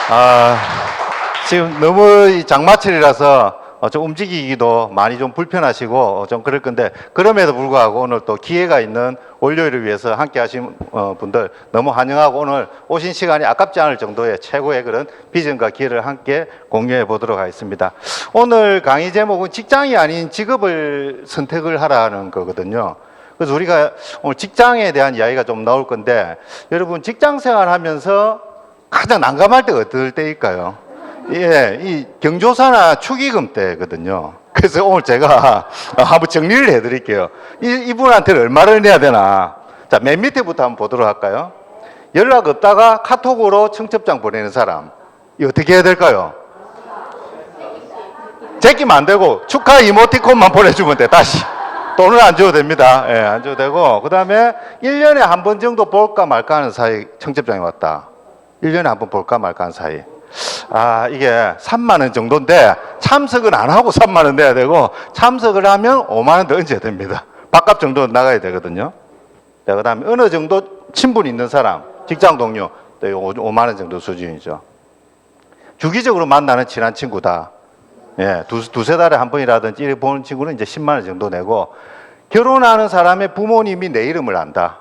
아, 지금 너무 이 장마철이라서 좀 움직이기도 많이 좀 불편하시고 좀 그럴 건데, 그럼에도 불구하고 오늘 또 기회가 있는 월요일을 위해서 함께 하신 분들 너무 환영하고, 오늘 오신 시간이 아깝지 않을 정도의 최고의 그런 비전과 기회를 함께 공유해 보도록 하겠습니다. 오늘 강의 제목은 직장이 아닌 직업을 선택을 하라는 거거든요. 그래서 우리가 오늘 직장에 대한 이야기가 좀 나올 건데, 여러분 직장 생활 하면서 가장 난감할 때가 어떨 때일까요? 예, 이 경조사나 축의금 때거든요. 그래서 오늘 제가 한번 정리를 해드릴게요. 이분한테는 얼마를 내야 되나. 자, 맨 밑에부터 한번 보도록 할까요? 연락 없다가 카톡으로 청첩장 보내는 사람, 이 어떻게 해야 될까요? 제끼면 안 되고 축하 이모티콘만 보내주면 돼. 다시 돈을 안 줘도 됩니다. 예, 안 줘도 되고, 그 다음에 1년에 한 번 정도 볼까 말까 하는 사이 청첩장이 왔다. 1년에 한 번 볼까 말까 하는 사이. 아, 이게 3만 원 정도인데 참석은 안 하고 3만 원 내야 되고, 참석을 하면 5만 원 더 얹어야 됩니다. 밥값 정도 나가야 되거든요. 네, 그 다음에 어느 정도 친분 있는 사람, 직장 동료, 또 5만 원 정도 수준이죠. 주기적으로 만나는 친한 친구다. 예, 두세 달에 한 번이라든지 이렇게 보는 친구는 이제 10만 원 정도 내고, 결혼하는 사람의 부모님이 내 이름을 안다.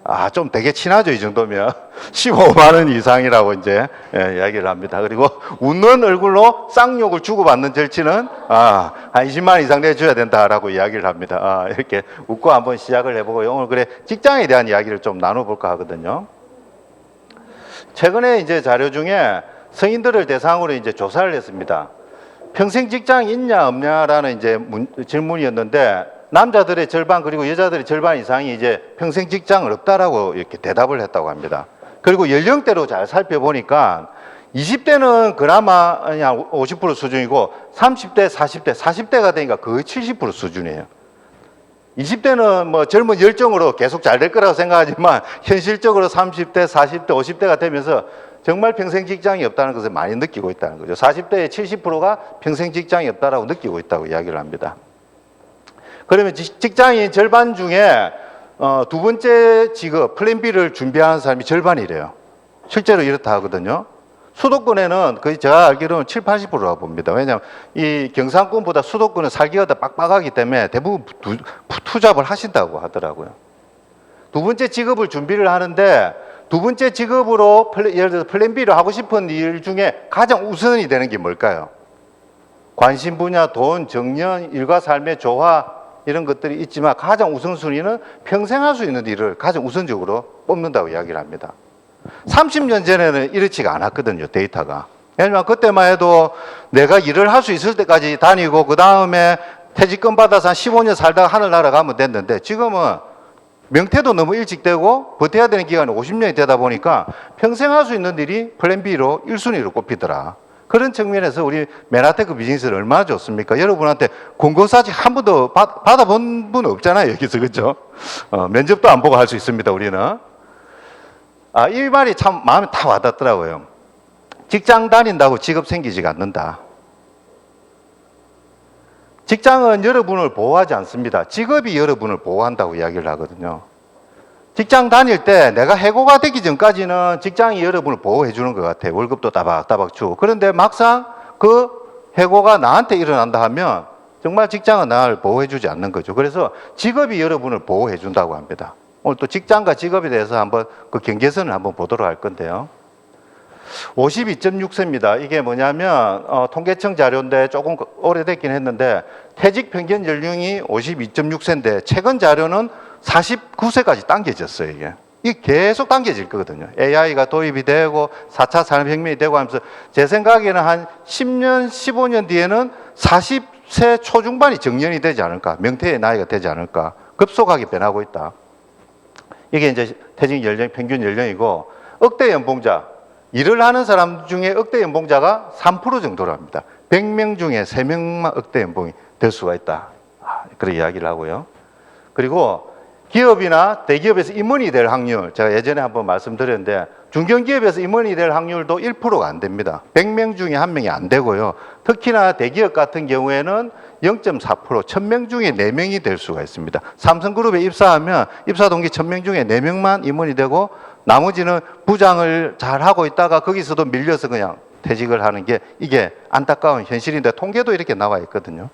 아, 좀 되게 친하죠, 이 정도면. 15만 원 이상이라고 이제 이야기를 합니다. 그리고 웃는 얼굴로 쌍욕을 주고받는 절치는 한 20만 원 이상 내줘야 된다라고 이야기를 합니다. 이렇게 웃고 한번 시작을 해보고, 오늘 그래 직장에 대한 이야기를 좀 나눠볼까 하거든요. 최근에 이제 자료 중에 성인들을 대상으로 이제 조사를 했습니다. 평생 직장 있냐 없냐라는 이제 질문이었는데, 남자들의 절반 그리고 여자들의 절반 이상이 이제 평생 직장은 없다라고 이렇게 대답을 했다고 합니다. 그리고 연령대로 잘 살펴보니까 20대는 그나마 한 50% 수준이고, 30대, 40대가 되니까 거의 70% 수준이에요. 20대는 뭐 젊은 열정으로 계속 잘 될 거라고 생각하지만, 현실적으로 30대, 40대, 50대가 되면서 정말 평생 직장이 없다는 것을 많이 느끼고 있다는 거죠. 40대의 70%가 평생 직장이 없다라고 느끼고 있다고 이야기를 합니다. 그러면 직장인 절반 중에 두 번째 직업, 플랜 B를 준비하는 사람이 절반이래요. 실제로 이렇다 하거든요. 수도권에는 거의 제가 알기로는 7, 80%라고 봅니다. 왜냐하면 이 경상권보다 수도권은 살기가 더 빡빡하기 때문에 대부분 투잡을 하신다고 하더라고요. 두 번째 직업을 준비를 하는데, 두 번째 직업으로 예를 들어서 플랜 B를 하고 싶은 일 중에 가장 우선이 되는 게 뭘까요? 관심 분야, 돈, 정년, 일과 삶의 조화, 이런 것들이 있지만 가장 우선순위는 평생 할 수 있는 일을 가장 우선적으로 뽑는다고 이야기를 합니다. 30년 전에는 이렇지가 않았거든요, 데이터가. 왜냐하면 그때만 해도 내가 일을 할 수 있을 때까지 다니고, 그 다음에 퇴직금 받아서 한 15년 살다가 하늘 날아가면 됐는데, 지금은 명퇴도 너무 일찍 되고 버텨야 되는 기간이 50년이 되다 보니까 평생 할 수 있는 일이 플랜 B로 1순위로 꼽히더라. 그런 측면에서 우리 메나테크 비즈니스는 얼마나 좋습니까? 여러분한테 공고사직 한 번도 받아본 분 없잖아요, 여기서. 그죠? 면접도 안 보고 할 수 있습니다, 우리는. 이 말이 참 마음에 다 와닿더라고요. 직장 다닌다고 직업 생기지가 않는다. 직장은 여러분을 보호하지 않습니다. 직업이 여러분을 보호한다고 이야기를 하거든요. 직장 다닐 때 내가 해고가 되기 전까지는 직장이 여러분을 보호해 주는 것 같아요. 월급도 따박따박 주고. 그런데 막상 그 해고가 나한테 일어난다 하면 정말 직장은 나를 보호해 주지 않는 거죠. 그래서 직업이 여러분을 보호해 준다고 합니다. 오늘 또 직장과 직업에 대해서 한번 그 경계선을 한번 보도록 할 건데요. 52.6세입니다. 이게 뭐냐면 통계청 자료인데 조금 오래됐긴 했는데, 퇴직 평균 연령이 52.6세인데 최근 자료는 49세까지 당겨졌어요. 이게 계속 당겨질 거거든요. AI가 도입이 되고 4차 산업혁명이 되고 하면서 제 생각에는 한 10년, 15년 뒤에는 40세 초중반이 정년이 되지 않을까, 명퇴의 나이가 되지 않을까, 급속하게 변하고 있다. 이게 이제 퇴직 연령, 평균 연령이고, 억대 연봉자, 일을 하는 사람 중에 억대 연봉자가 3% 정도랍니다. 100명 중에 3명만 억대 연봉이 될 수가 있다. 그런 이야기를 하고요. 그리고 기업이나 대기업에서 임원이 될 확률, 제가 예전에 한번 말씀드렸는데 중견기업에서 임원이 될 확률도 1%가 안 됩니다. 100명 중에 1명이 안 되고요. 특히나 대기업 같은 경우에는 0.4%, 1000명 중에 4명이 될 수가 있습니다. 삼성그룹에 입사하면 입사 동기 1000명 중에 4명만 임원이 되고 나머지는 부장을 잘 하고 있다가 거기서도 밀려서 그냥 퇴직을 하는 게 이게 안타까운 현실인데 통계도 이렇게 나와 있거든요.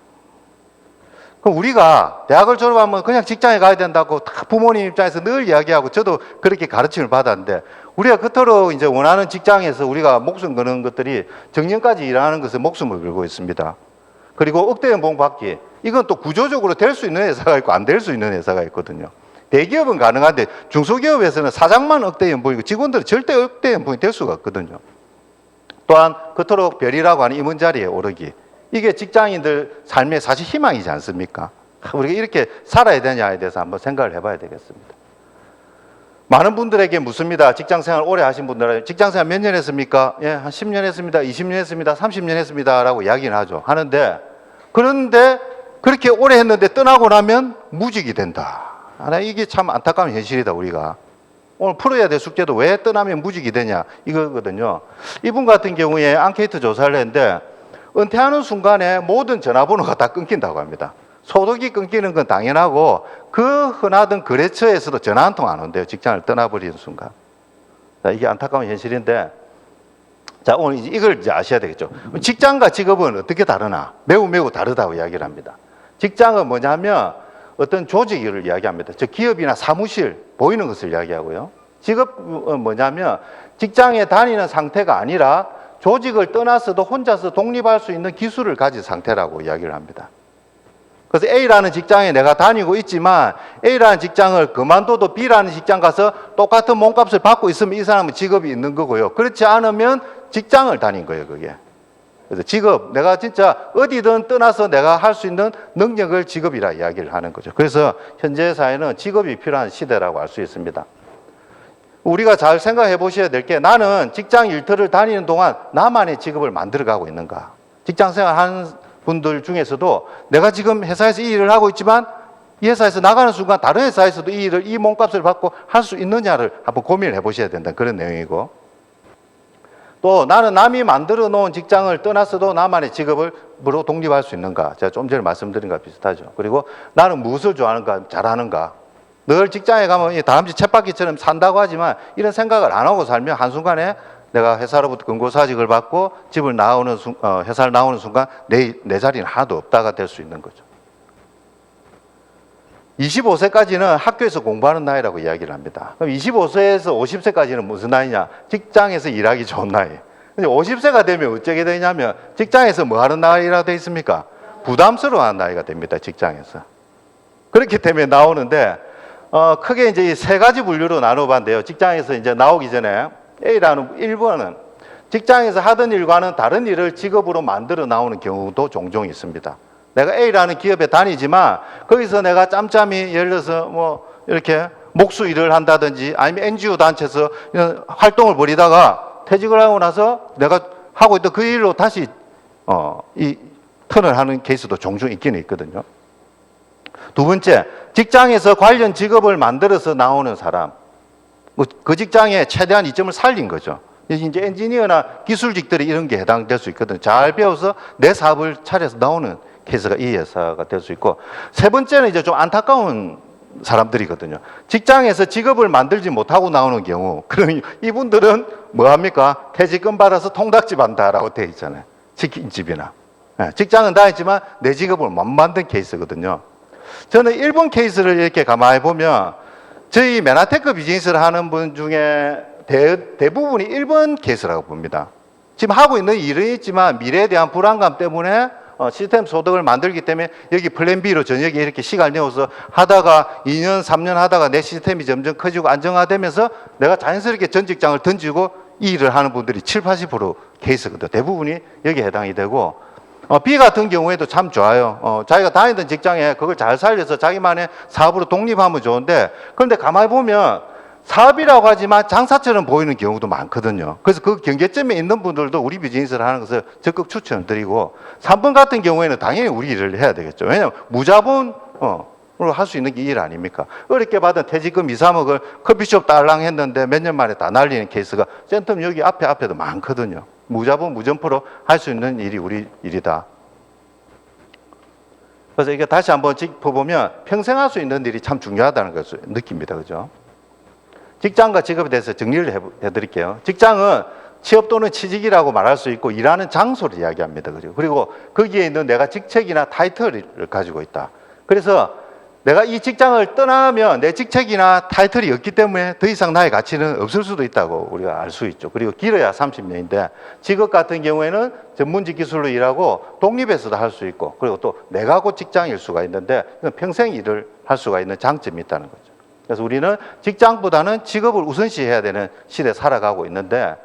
그럼 우리가 대학을 졸업하면 그냥 직장에 가야 된다고 다 부모님 입장에서 늘 이야기하고 저도 그렇게 가르침을 받았는데 우리가 그토록 이제 원하는 직장에서 우리가 목숨 거는 것들이 정년까지 일하는 것에 목숨을 걸고 있습니다. 그리고 억대 연봉 받기, 이건 또 구조적으로 될 수 있는 회사가 있고 안 될 수 있는 회사가 있거든요. 대기업은 가능한데 중소기업에서는 사장만 억대 연봉이고 직원들은 절대 억대 연봉이 될 수가 없거든요. 또한 그토록 별이라고 하는 임원 자리에 오르기, 이게 직장인들 삶의 사실 희망이지 않습니까? 우리가 이렇게 살아야 되냐에 대해서 한번 생각을 해봐야 되겠습니다. 많은 분들에게 묻습니다. 직장생활 오래 하신 분들은 직장생활 몇 년 했습니까? 예, 한 10년 했습니다. 20년 했습니다. 30년 했습니다. 라고 이야기는 하죠. 그런데 그렇게 오래 했는데 떠나고 나면 무직이 된다. 이게 참 안타까운 현실이다, 우리가. 오늘 풀어야 될 숙제도 왜 떠나면 무직이 되냐, 이거거든요. 이분 같은 경우에 앙케이트 조사를 했는데 은퇴하는 순간에 모든 전화번호가 다 끊긴다고 합니다. 소득이 끊기는 건 당연하고 그 흔하던 거래처에서도 전화 한 통 안 온대요. 직장을 떠나버리는 순간. 자, 이게 안타까운 현실인데, 자, 오늘 이걸 이제 아셔야 되겠죠. 직장과 직업은 어떻게 다르나? 매우 다르다고 이야기를 합니다. 직장은 뭐냐면 어떤 조직을 이야기합니다. 즉 기업이나 사무실, 보이는 것을 이야기하고요. 직업은 뭐냐면 직장에 다니는 상태가 아니라 조직을 떠나서도 혼자서 독립할 수 있는 기술을 가진 상태라고 이야기를 합니다. 그래서 A라는 직장에 내가 다니고 있지만 A라는 직장을 그만둬도 B라는 직장 가서 똑같은 몸값을 받고 있으면 이 사람은 직업이 있는 거고요. 그렇지 않으면 직장을 다닌 거예요, 그게. 그래서 직업, 내가 진짜 어디든 떠나서 내가 할 수 있는 능력을 직업이라 이야기를 하는 거죠. 그래서 현재 사회는 직업이 필요한 시대라고 할 수 있습니다. 우리가 잘 생각해 보셔야 될 게, 나는 직장 일터를 다니는 동안 나만의 직업을 만들어 가고 있는가? 직장 생활 하는 분들 중에서도 내가 지금 회사에서 이 일을 하고 있지만 이 회사에서 나가는 순간 다른 회사에서도 이 일을, 이 몸값을 받고 할 수 있느냐를 한번 고민을 해 보셔야 된다, 그런 내용이고, 또 나는 남이 만들어 놓은 직장을 떠나서도 나만의 직업으로 독립할 수 있는가? 제가 좀 전에 말씀드린 것과 비슷하죠. 그리고 나는 무엇을 좋아하는가, 잘하는가? 늘 직장에 가면 다람쥐 쳇바퀴처럼 산다고 하지만 이런 생각을 안 하고 살면 한순간에 내가 회사로부터 근고사직을 받고 집을 나오는 회사를 나오는 순간 내 자리는 하나도 없다가 될 수 있는 거죠. 25세까지는 학교에서 공부하는 나이라고 이야기를 합니다. 그럼 25세에서 50세까지는 무슨 나이냐? 직장에서 일하기 좋은 나이. 근데 50세가 되면 어쩌게 되냐면 직장에서 뭐 하는 나이라 되어 있습니까? 부담스러워하는 나이가 됩니다, 직장에서. 그렇기 때문에 나오는데 크게 이제 세 가지 분류로 나눠봤는데요. 직장에서 이제 나오기 전에 A라는 1번은 직장에서 하던 일과는 다른 일을 직업으로 만들어 나오는 경우도 종종 있습니다. 내가 A라는 기업에 다니지만 거기서 내가 짬짬이 예를 들어서 뭐 이렇게 목수 일을 한다든지 아니면 NGO 단체에서 활동을 벌이다가 퇴직을 하고 나서 내가 하고 있던 그 일로 다시 이 턴을 하는 케이스도 종종 있기는 있거든요. 두 번째, 직장에서 관련 직업을 만들어서 나오는 사람, 그 직장에 최대한 이점을 살린 거죠. 이제 엔지니어나 기술직들이 이런 게 해당될 수 있거든요. 잘 배워서 내 사업을 차려서 나오는 케이스가 이 회사가 될 수 있고, 세 번째는 이제 좀 안타까운 사람들이거든요. 직장에서 직업을 만들지 못하고 나오는 경우, 그럼 이분들은 뭐 합니까? 퇴직금 받아서 통닭집 한다라고 되어 있잖아요. 치킨집이나. 직장은 다녔지만 내 직업을 못 만든 케이스거든요. 저는 일본 케이스를 이렇게 가만히 보면 저희 메나테크 비즈니스를 하는 분 중에 대부분이 일본 케이스라고 봅니다. 지금 하고 있는 일은 있지만 미래에 대한 불안감 때문에 시스템 소득을 만들기 때문에 여기 플랜 B로 저녁에 이렇게 시간을 내어서 하다가 2년, 3년 하다가 내 시스템이 점점 커지고 안정화되면서 내가 자연스럽게 전 직장을 던지고 이 일을 하는 분들이 7, 80% 케이스거든요. 대부분이 여기에 해당이 되고, B 같은 경우에도 참 좋아요. 자기가 다니던 직장에 그걸 잘 살려서 자기만의 사업으로 독립하면 좋은데, 그런데 가만히 보면 사업이라고 하지만 장사처럼 보이는 경우도 많거든요. 그래서 그 경계점에 있는 분들도 우리 비즈니스를 하는 것을 적극 추천드리고, 3번 같은 경우에는 당연히 우리 일을 해야 되겠죠. 왜냐하면 무자본 할 수 있는 게 일 아닙니까? 어렵게 받은 퇴직금 2, 3억을 커피숍 딸랑 했는데 몇 년 만에 다 날리는 케이스가 센텀 여기 앞에도 많거든요. 무자본 무점포로 할 수 있는 일이 우리 일이다. 그래서 이게 다시 한번 짚어보면 평생 할 수 있는 일이 참 중요하다는 것을 느낍니다. 그죠? 직장과 직업에 대해서 정리를 해드릴게요. 직장은 취업 또는 취직이라고 말할 수 있고 일하는 장소를 이야기합니다. 그죠? 그리고 거기에 있는 내가 직책이나 타이틀을 가지고 있다. 그래서 내가 이 직장을 떠나면 내 직책이나 타이틀이 없기 때문에 더 이상 나의 가치는 없을 수도 있다고 우리가 알 수 있죠. 그리고 길어야 30년인데 직업 같은 경우에는 전문직 기술로 일하고 독립해서도 할 수 있고 그리고 또 내가 곧 직장일 수가 있는데 평생 일을 할 수가 있는 장점이 있다는 거죠. 그래서 우리는 직장보다는 직업을 우선시해야 되는 시대에 살아가고 있는데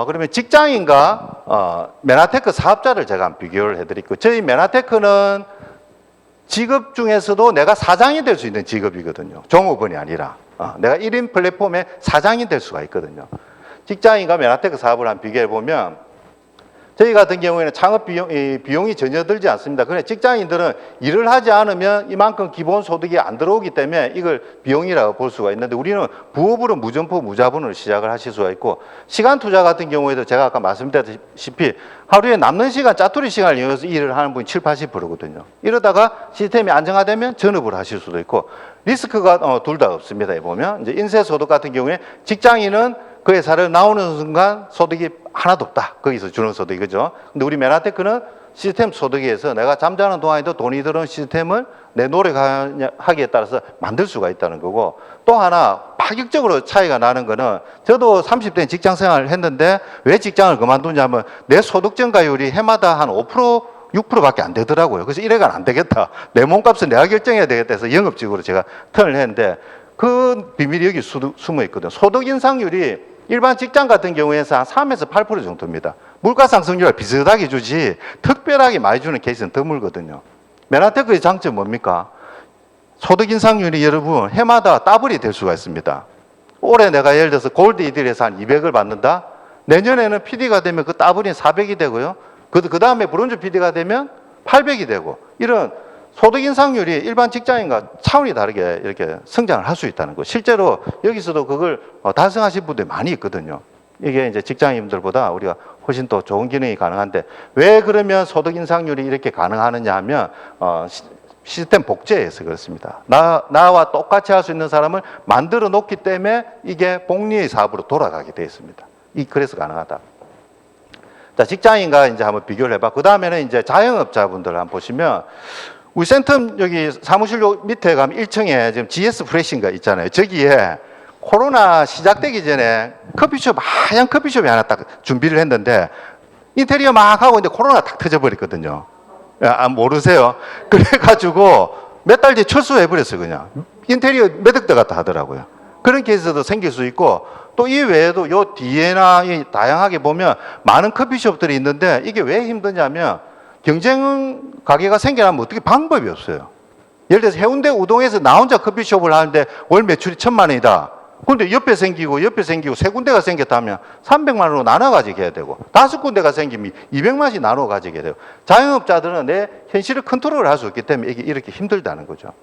그러면 직장인과 메나테크 사업자를 제가 한번 비교를 해드릴게요. 저희 메나테크는 직업 중에서도 내가 사장이 될 수 있는 직업이거든요. 종업원이 아니라 내가 1인 플랫폼의 사장이 될 수가 있거든요. 직장인과 메나테크 사업을 한번 비교해 보면 저희 같은 경우에는 창업 비용이 전혀 들지 않습니다. 그런데 직장인들은 일을 하지 않으면 이만큼 기본 소득이 안 들어오기 때문에 이걸 비용이라고 볼 수가 있는데 우리는 부업으로 무점포 무자본으로 시작을 하실 수가 있고 시간 투자 같은 경우에도 제가 아까 말씀드렸다시피 하루에 남는 시간 짜투리 시간을 이용해서 일을 하는 분이 7, 80%거든요. 이러다가 시스템이 안정화되면 전업을 하실 수도 있고 리스크가 둘 다 없습니다. 보면 이제 인쇄소득 같은 경우에 직장인은 그 회사를 나오는 순간 소득이 하나도 없다. 거기서 주는 소득이 그죠. 근데 우리 메나테크는 시스템 소득에서 내가 잠자는 동안에도 돈이 들어오는 시스템을 내 노력하기에 따라서 만들 수가 있다는 거고 또 하나 파격적으로 차이가 나는 거는 저도 30대 직장 생활을 했는데 왜 직장을 그만두냐면 내 소득 증가율이 해마다 한 5%, 6%밖에 안 되더라고요. 그래서 이래가 안 되겠다. 내 몸값은 내가 결정해야 되겠다 해서 영업직으로 제가 턴을 했는데 그 비밀이 여기 숨어 있거든요. 소득 인상률이 일반 직장 같은 경우에서 한 3에서 8% 정도입니다. 물가 상승률과 비슷하게 주지 특별하게 많이 주는 케이스는 드물거든요. 메나테크의 장점은 뭡니까? 소득 인상률이 여러분 해마다 더블이 될 수가 있습니다. 올해 내가 예를 들어서 골드 이딜에서 한 200을 받는다? 내년에는 PD가 되면 그 더블이 400이 되고요. 그 다음에 브론즈 PD가 되면 800이 되고 이런 소득 인상률이 일반 직장인과 차원이 다르게 이렇게 성장을 할 수 있다는 거. 실제로 여기서도 그걸 달성하신 분들이 많이 있거든요. 이게 이제 직장인들보다 우리가 훨씬 더 좋은 기능이 가능한데 왜 그러면 소득 인상률이 이렇게 가능하느냐 하면 시스템 복제에서 그렇습니다. 나와 똑같이 할 수 있는 사람을 만들어 놓기 때문에 이게 복리의 사업으로 돌아가게 되어 있습니다. 그래서 가능하다. 자, 직장인과 이제 한번 비교를 해봐. 그 다음에는 이제 자영업자분들 한번 보시면 우리 센텀 여기 사무실 밑에 가면 1층에 지금 GS 프레시인가 있잖아요. 저기에 코로나 시작되기 전에 커피숍, 하얀 커피숍이 하나 딱 준비를 했는데 인테리어 막 하고 있는데 코로나 딱 터져버렸거든요. 모르세요? 그래가지고 몇 달 뒤에 철수해버렸어요, 그냥. 인테리어 몇 억 들어갔다 하더라고요. 그런 케이스도 생길 수 있고 또 이 외에도 요 뒤에나 다양하게 보면 많은 커피숍들이 있는데 이게 왜 힘드냐면 경쟁 가게가 생겨나면 어떻게 방법이 없어요. 예를 들어서 해운대 우동에서 나 혼자 커피숍을 하는데 월 매출이 1,000만 원이다. 그런데 옆에 생기고 세 군데가 생겼다면 300만 원으로 나눠 가지게 해야 되고 5군데가 생기면 200만 원씩 나눠 가지게 되고 자영업자들은 내 현실을 컨트롤을 할 수 없기 때문에 이게 이렇게 힘들다는 거죠.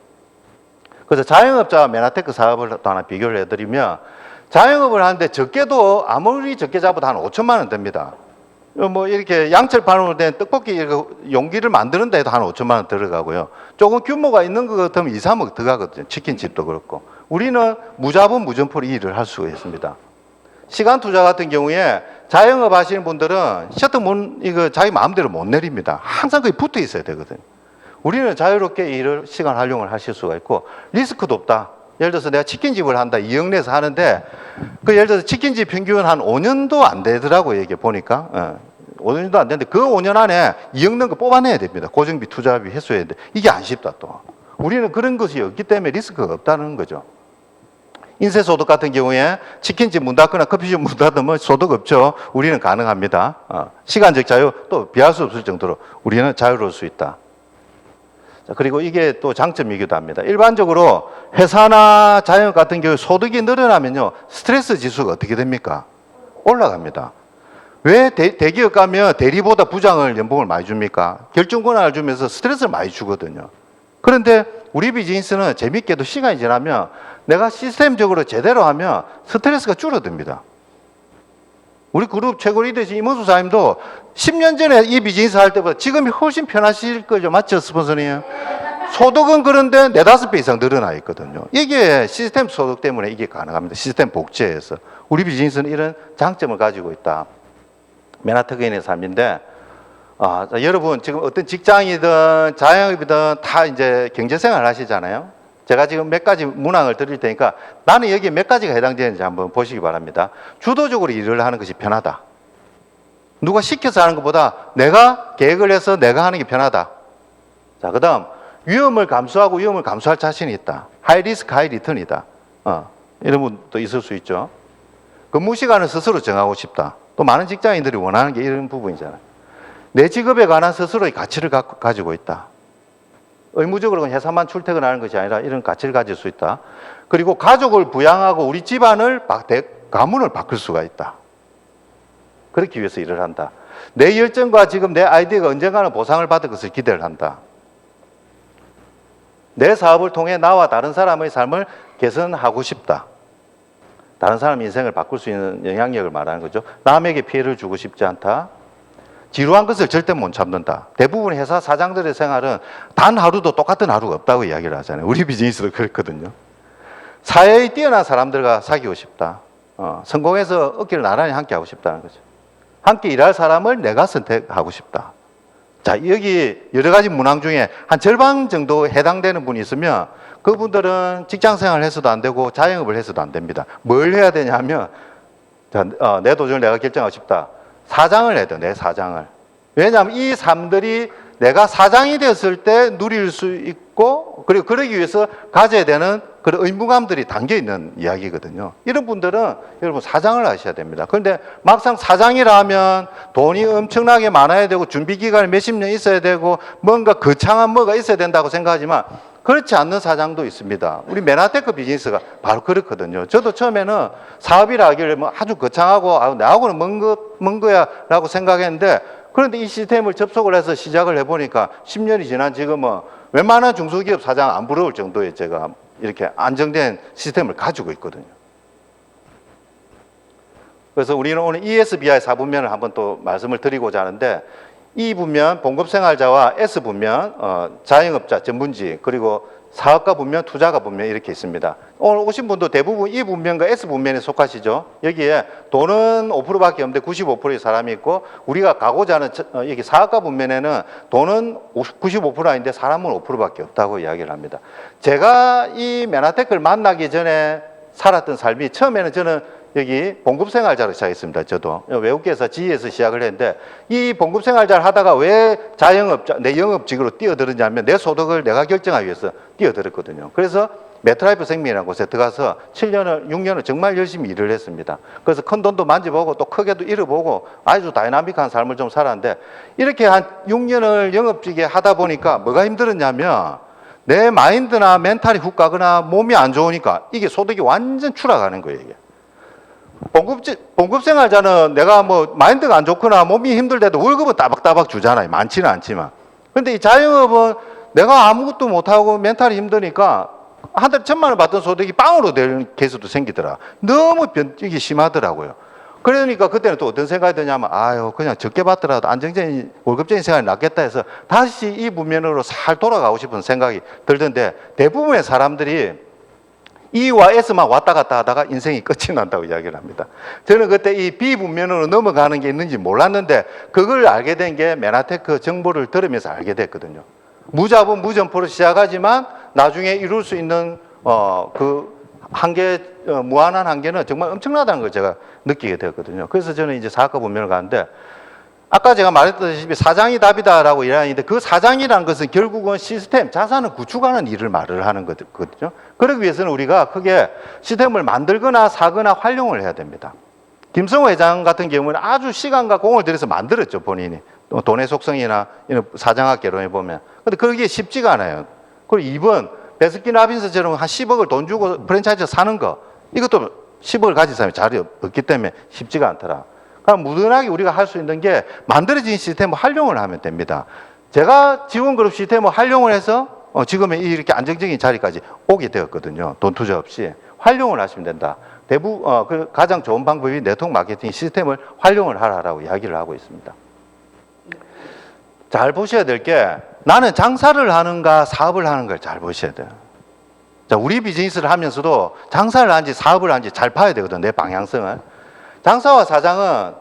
그래서 자영업자와 메나테크 사업을 또 하나 비교를 해드리면 자영업을 하는데 적게도 아무리 적게 잡아도 한 5천만 원 됩니다. 뭐 이렇게 양철판으로 된 떡볶이 용기를 만드는데 해도 한 5천만 원 들어가고요. 조금 규모가 있는 것 같으면 2, 3억 들어가거든요. 치킨집도 그렇고. 우리는 무자본 무점포로 일을 할 수가 있습니다. 시간 투자 같은 경우에 자영업 하시는 분들은 셔터 자기 마음대로 못 내립니다. 항상 거기 붙어 있어야 되거든요. 우리는 자유롭게 일을 시간 활용을 하실 수가 있고 리스크도 없다. 예를 들어서 내가 치킨집을 한다. 2억 내서 하는데 예를 들어서 치킨집 평균 한 5년도 안 되더라고요. 이게 보니까 5년도 안 되는데 그 5년 안에 2억 넣은 거 뽑아내야 됩니다. 고정비, 투자비 해소해야 되는데 이게 안 쉽다 또. 우리는 그런 것이 없기 때문에 리스크가 없다는 거죠. 인쇄소득 같은 경우에 치킨집 문 닫거나 커피숍 문 닫으면 소득 없죠. 우리는 가능합니다. 시간적 자유 또 비할 수 없을 정도로 우리는 자유로울 수 있다. 자, 그리고 이게 또 장점이기도 합니다. 일반적으로 회사나 자영업 같은 경우 소득이 늘어나면요. 스트레스 지수가 어떻게 됩니까? 올라갑니다. 왜 대기업 가면 대리보다 부장을 연봉을 많이 줍니까? 결정 권한을 주면서 스트레스를 많이 주거든요. 그런데 우리 비즈니스는 재밌게도 시간이 지나면 내가 시스템적으로 제대로 하면 스트레스가 줄어듭니다. 우리 그룹 최고 리더신 임원수 사님도 10년 전에 이 비즈니스 할 때보다 지금이 훨씬 편하실 거죠. 맞죠, 스폰서님? 소득은 그런데 4~5배 이상 늘어나 있거든요. 이게 시스템 소득 때문에 이게 가능합니다. 시스템 복제해서. 우리 비즈니스는 이런 장점을 가지고 있다. 맨하튼의 삶인데, 자, 여러분 지금 어떤 직장이든 자영업이든 다 이제 경제생활 하시잖아요. 제가 지금 몇 가지 문항을 드릴 테니까 나는 여기에 몇 가지가 해당되는지 한번 보시기 바랍니다. 주도적으로 일을 하는 것이 편하다. 누가 시켜서 하는 것보다 내가 계획을 해서 내가 하는 게 편하다. 자, 그 다음 위험을 감수하고 위험을 감수할 자신이 있다. 하이 리스크 하이 리턴이다. 이런 분도 있을 수 있죠. 근무 시간을 스스로 정하고 싶다. 또 많은 직장인들이 원하는 게 이런 부분이잖아요. 내 직업에 관한 스스로의 가치를 가지고 있다. 의무적으로 회사만 출퇴근하는 것이 아니라 이런 가치를 가질 수 있다. 그리고 가족을 부양하고 우리 집안을 가문을 바꿀 수가 있다. 그렇기 위해서 일을 한다. 내 열정과 지금 내 아이디어가 언젠가는 보상을 받을 것을 기대를 한다. 내 사업을 통해 나와 다른 사람의 삶을 개선하고 싶다. 다른 사람 인생을 바꿀 수 있는 영향력을 말하는 거죠. 남에게 피해를 주고 싶지 않다. 지루한 것을 절대 못 참는다. 대부분 회사 사장들의 생활은 단 하루도 똑같은 하루가 없다고 이야기를 하잖아요. 우리 비즈니스도 그렇거든요. 사회에 뛰어난 사람들과 사귀고 싶다. 성공해서 어깨를 나란히 함께 하고 싶다는 거죠. 함께 일할 사람을 내가 선택하고 싶다. 자, 여기 여러 가지 문항 중에 한 절반 정도 해당되는 분이 있으면 그분들은 직장 생활을 해서도 안 되고 자영업을 해서도 안 됩니다. 뭘 해야 되냐면, 내 도전을 내가 결정하고 싶다. 사장을 해야 돼, 내 사장을. 왜냐하면 이 삶들이 내가 사장이 됐을 때 누릴 수 있고, 그리고 그러기 위해서 가져야 되는 그런 의무감들이 담겨 있는 이야기거든요. 이런 분들은 여러분 사장을 하셔야 됩니다. 그런데 막상 사장이라 하면 돈이 엄청나게 많아야 되고 준비 기간이 몇십 년 있어야 되고 뭔가 거창한 뭐가 있어야 된다고 생각하지만 그렇지 않는 사장도 있습니다. 우리 맨하테크 비즈니스가 바로 그렇거든요. 저도 처음에는 사업이라 하길래 뭐 아주 거창하고 나하고는 먼 거야 라고 생각했는데, 그런데 이 시스템을 접속을 해서 시작을 해보니까 10년이 지난 지금은 웬만한 중소기업 사장 안 부러울 정도의 제가 이렇게 안정된 시스템을 가지고 있거든요. 그래서 우리는 오늘 ESBI 4분면을 한번 또 말씀을 드리고자 하는데, E분면 봉급생활자와 S분면 자영업자 전문직, 그리고 사업가 분면, 투자가 분면 이렇게 있습니다. 오늘 오신 분도 대부분 E분면과 S분면에 속하시죠. 여기에 돈은 5%밖에 없는데 95%의 사람이 있고, 우리가 가고자 하는 여기 사업가 분면에는 돈은 95% 아닌데 사람은 5%밖에 없다고 이야기를 합니다. 제가 이 맨하테크를 만나기 전에 살았던 삶이, 처음에는 저는 여기 봉급생활자로 시작했습니다. 저도 외국계에서 지에서 시작을 했는데, 이 봉급생활자를 하다가 왜 자영업자, 내 영업직으로 뛰어들었냐면 내 소득을 내가 결정하기 위해서 뛰어들었거든요. 그래서 메트라이프 생명이라는 곳에 들어가서 6년을 정말 열심히 일을 했습니다. 그래서 큰 돈도 만져보고 또 크게도 잃어보고 아주 다이나믹한 삶을 좀 살았는데, 이렇게 한 6년을 영업직에 하다 보니까 뭐가 힘들었냐면 내 마인드나 멘탈이 훅 가거나 몸이 안 좋으니까 이게 소득이 완전 추락하는 거예요. 이게. 봉급생활자는 내가 뭐 마인드가 안 좋거나 몸이 힘들대도 월급은 따박따박 주잖아요. 많지는 않지만. 근데 이 자영업은 내가 아무것도 못하고 멘탈이 힘드니까 한 달에 1,000만 원 받던 소득이 빵으로 되는 케이스도 생기더라. 너무 변칙이 심하더라고요. 그러니까 그때는 또 어떤 생각이 드냐면, 그냥 적게 받더라도 안정적인 월급적인 생활이 낫겠다 해서 다시 이 분면으로 살 돌아가고 싶은 생각이 들던데, 대부분의 사람들이 E와 S만 왔다 갔다 하다가 인생이 끝이 난다고 이야기를 합니다. 저는 그때 이 B분면으로 넘어가는 게 있는지 몰랐는데, 그걸 알게 된 게 맨하테크 정보를 들으면서 알게 됐거든요. 무자본 무점포로 시작하지만 나중에 이룰 수 있는 그 한계, 무한한 한계는 정말 엄청나다는 걸 제가 느끼게 되었거든요. 그래서 저는 이제 사업가 분면을 가는데, 아까 제가 말했다시피 사장이 답이다라고 이야기하는데, 그 사장이라는 것은 결국은 시스템, 자산을 구축하는 일을 말을 하는 거거든요. 그러기 위해서는 우리가 크게 시스템을 만들거나 사거나 활용을 해야 됩니다. 김성호 회장 같은 경우는 아주 시간과 공을 들여서 만들었죠, 본인이. 돈의 속성이나 이런 사장학 개론에 보면. 근데 그게 쉽지가 않아요. 그리고 2번, 베스킨 라빈스처럼 한 10억을 돈 주고 프랜차이즈 사는 거, 이것도 10억을 가진 사람이 자리 없기 때문에 쉽지가 않더라. 그럼 무던하게 우리가 할 수 있는 게 만들어진 시스템을 활용을 하면 됩니다. 제가 지원그룹 시스템을 활용을 해서 지금의 이렇게 안정적인 자리까지 오게 되었거든요. 돈 투자 없이. 활용을 하시면 된다. 그 가장 좋은 방법이 네트워크 마케팅 시스템을 활용을 하라고 이야기를 하고 있습니다. 잘 보셔야 될 게 나는 장사를 하는가 사업을 하는 걸 잘 보셔야 돼요. 자, 우리 비즈니스를 하면서도 장사를 하는지 사업을 하는지 잘 봐야 되거든, 내 방향성을. 장사와 사장은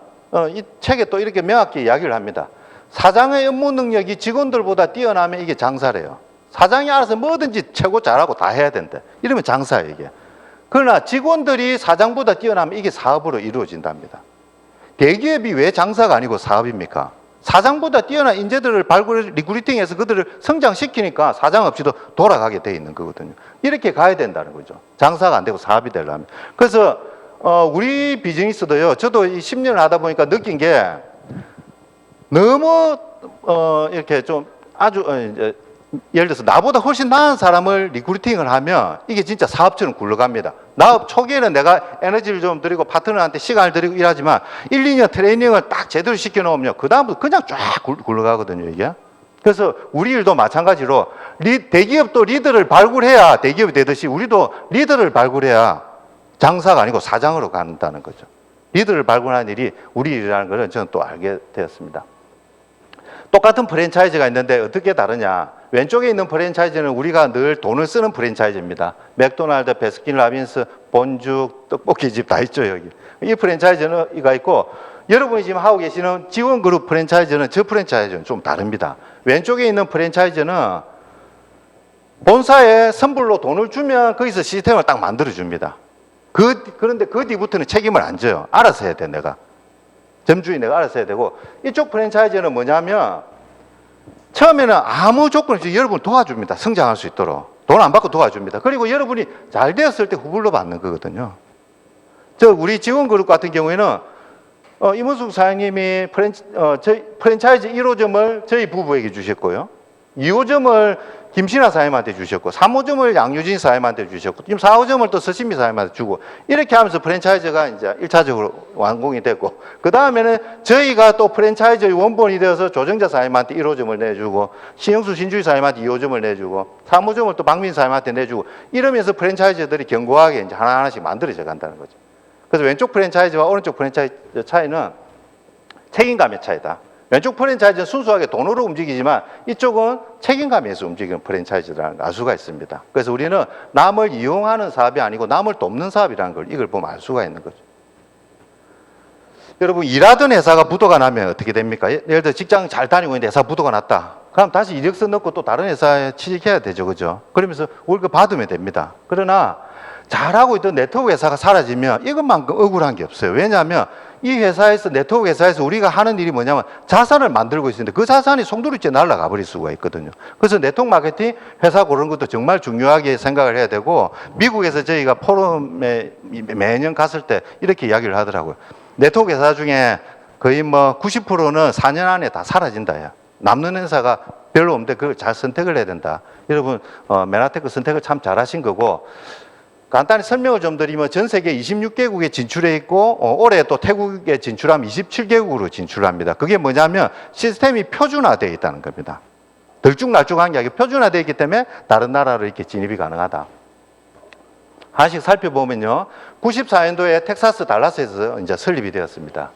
이 책에 또 이렇게 명확히 이야기를 합니다. 사장의 업무 능력이 직원들보다 뛰어나면 이게 장사래요. 사장이 알아서 뭐든지 최고 잘하고 다 해야 된대. 이러면 장사예요, 이게. 그러나 직원들이 사장보다 뛰어나면 이게 사업으로 이루어진답니다. 대기업이 왜 장사가 아니고 사업입니까? 사장보다 뛰어난 인재들을 발굴, 리크루팅해서 그들을 성장시키니까 사장 없이도 돌아가게 돼 있는 거거든요. 이렇게 가야 된다는 거죠. 장사가 안 되고 사업이 되려면. 그래서 우리 비즈니스도요. 저도 이 10년을 하다 보니까 느낀 게 너무 이렇게 좀 아주 이제 예를 들어서 나보다 훨씬 나은 사람을 리크루팅을 하면 이게 진짜 사업처럼 굴러갑니다. 나 초기에는 내가 에너지를 좀 드리고 파트너한테 시간을 드리고 일하지만 1, 2년 트레이닝을 딱 제대로 시켜놓으면 그 다음부터 그냥 쫙 굴러가거든요, 이게. 그래서 우리 일도 마찬가지로 대기업도 리더를 발굴해야 대기업이 되듯이 우리도 리더를 발굴해야 장사가 아니고 사장으로 간다는 거죠. 리더를 발굴하는 일이 우리 일이라는 것을 저는 또 알게 되었습니다. 똑같은 프랜차이즈가 있는데 어떻게 다르냐? 왼쪽에 있는 프랜차이즈는 우리가 늘 돈을 쓰는 프랜차이즈입니다. 맥도날드, 베스킨라빈스, 본죽, 떡볶이집 다 있죠, 여기. 이 프랜차이즈는 이가 있고 여러분이 지금 하고 계시는 지원그룹 프랜차이즈는 저 프랜차이즈는 좀 다릅니다. 왼쪽에 있는 프랜차이즈는 본사에 선불로 돈을 주면 거기서 시스템을 딱 만들어줍니다. 그런데 그 뒤부터는 책임을 안 져요. 알아서 해야 돼, 내가. 점주인 내가 알아서 해야 되고, 이쪽 프랜차이즈는 뭐냐면 처음에는 아무 조건 없이 여러분 도와줍니다. 성장할 수 있도록. 돈 안 받고 도와줍니다. 그리고 여러분이 잘 되었을 때 후불로 받는 거거든요. 우리 지원그룹 같은 경우에는 임은숙 사장님이 저희 프랜차이즈 1호점을 저희 부부에게 주셨고요. 2호점을 김신아 사장님한테 주셨고, 3호점을 양유진 사장님한테 주셨고, 지금 4호점을 또 서신미 사장님한테 주고, 이렇게 하면서 프랜차이즈가 이제 1차적으로 완공이 됐고, 그 다음에는 저희가 또 프랜차이즈의 원본이 되어서 조정자 사장님한테 1호점을 내주고, 신영수 신주희 사장님한테 2호점을 내주고, 3호점을 또 박민 사장님한테 내주고, 이러면서 프랜차이즈들이 견고하게 이제 하나하나씩 만들어져 간다는 거죠. 그래서 왼쪽 프랜차이즈와 오른쪽 프랜차이즈 차이는 책임감의 차이다. 왼쪽 프랜차이즈는 순수하게 돈으로 움직이지만 이쪽은 책임감에서 움직이는 프랜차이즈라는 걸 알 수가 있습니다. 그래서 우리는 남을 이용하는 사업이 아니고 남을 돕는 사업이라는 걸 이걸 보면 알 수가 있는 거죠. 여러분, 일하던 회사가 부도가 나면 어떻게 됩니까? 예를 들어 직장 잘 다니고 있는데 회사 부도가 났다. 그럼 다시 이력서 넣고 또 다른 회사에 취직해야 되죠, 그죠? 그러면서 월급 받으면 됩니다. 그러나 잘하고 있던 네트워크 회사가 사라지면 이것만큼 억울한 게 없어요. 왜냐하면 이 회사에서, 네트워크 회사에서 우리가 하는 일이 뭐냐면 자산을 만들고 있는데 그 자산이 송두리째 날아가 버릴 수가 있거든요. 그래서 네트워크 마케팅 회사 고르는 것도 정말 중요하게 생각을 해야 되고, 미국에서 저희가 포럼에 매년 갔을 때 이렇게 이야기를 하더라고요. 네트워크 회사 중에 거의 뭐 90%는 4년 안에 다 사라진다. 남는 회사가 별로 없는데 그걸 잘 선택을 해야 된다. 여러분, 메나테크 선택을 참 잘하신 거고, 간단히 설명을 좀 드리면 전 세계 26개국에 진출해 있고 올해 또 태국에 진출하면 27개국으로 진출합니다. 그게 뭐냐면 시스템이 표준화되어 있다는 겁니다. 들쭉날쭉한 게 아니고 표준화되어 있기 때문에 다른 나라로 이렇게 진입이 가능하다. 하나씩 살펴보면요. 94년도에 텍사스 달라스에서 이제 설립이 되었습니다.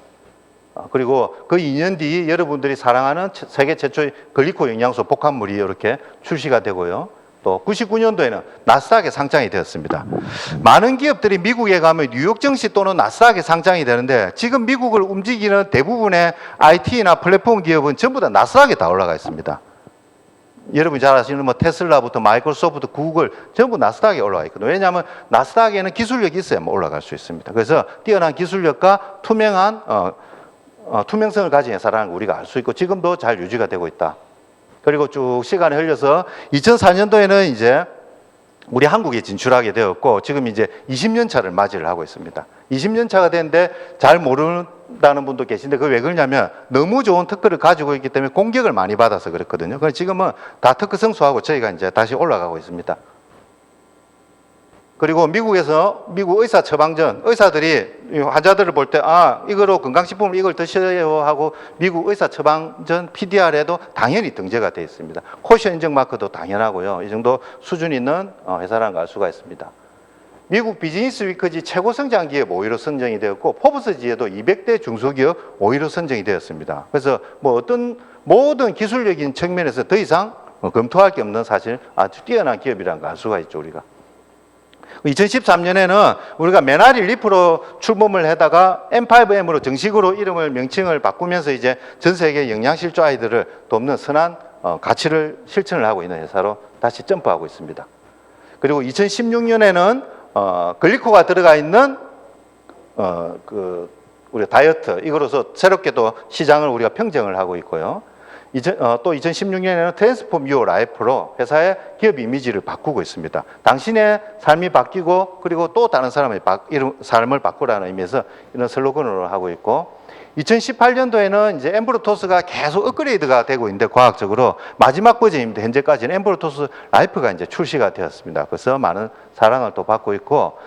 그리고 그 2년 뒤 여러분들이 사랑하는 세계 최초의 글리코 영양소 복합물이 이렇게 출시가 되고요. 또 99년도에는 나스닥에 상장이 되었습니다. 많은 기업들이 미국에 가면 뉴욕 증시 또는 나스닥에 상장이 되는데 지금 미국을 움직이는 대부분의 IT나 플랫폼 기업은 전부 다 나스닥에 다 올라가 있습니다. 여러분이 잘 아시는 뭐 테슬라부터 마이크로소프트, 구글 전부 나스닥에 올라가 있거든요. 왜냐하면 나스닥에는 기술력이 있어야만 올라갈 수 있습니다. 그래서 뛰어난 기술력과 투명한 투명성을 가진 회사라는 걸 우리가 알 수 있고 지금도 잘 유지가 되고 있다. 그리고 쭉 시간이 흘려서 2004년도에는 이제 우리 한국에 진출하게 되었고 지금 이제 20년 차를 맞이를 하고 있습니다. 20년 차가 됐는데 잘 모른다는 분도 계신데 그게 왜 그러냐면 너무 좋은 특허를 가지고 있기 때문에 공격을 많이 받아서 그렇거든요. 그래서 지금은 다 특허 성수하고 저희가 이제 다시 올라가고 있습니다. 그리고 미국에서 미국 의사 처방전, 의사들이 환자들을 볼 때, 이거로 건강식품을 이걸 드셔요 하고 미국 의사 처방전 PDR에도 당연히 등재가 되어 있습니다. 코션 인증 마크도 당연하고요. 이 정도 수준 있는 회사라는 걸 알 수가 있습니다. 미국 비즈니스 위크지 최고 성장 기업 5위로 선정이 되었고, 포브스지에도 200대 중소기업 5위로 선정이 되었습니다. 그래서 뭐 어떤 모든 기술적인 측면에서 더 이상 검토할 게 없는 사실 아주 뛰어난 기업이라는 걸 알 수가 있죠, 우리가. 2013년에는 우리가 메나리 리프로 출범을 하다가 M5M으로 정식으로 이름을 명칭을 바꾸면서 이제 전 세계 영양실조 아이들을 돕는 선한 가치를 실천을 하고 있는 회사로 다시 점프하고 있습니다. 그리고 2016년에는 글리코가 들어가 있는 우리 다이어트 이거로서 새롭게 또 시장을 우리가 평정을 하고 있고요. 또 2016년에는 트랜스폼 유어 라이프로 회사의 기업 이미지를 바꾸고 있습니다. 당신의 삶이 바뀌고 그리고 또 다른 사람의 삶을 바꾸라는 의미에서 이런 슬로건으로 하고 있고, 2018년도에는 이제 엠브로토스가 계속 업그레이드가 되고 있는데 과학적으로 마지막 버전입니다. 현재까지는 엠브로토스 라이프가 이제 출시가 되었습니다. 그래서 많은 사랑을 또 받고 있고,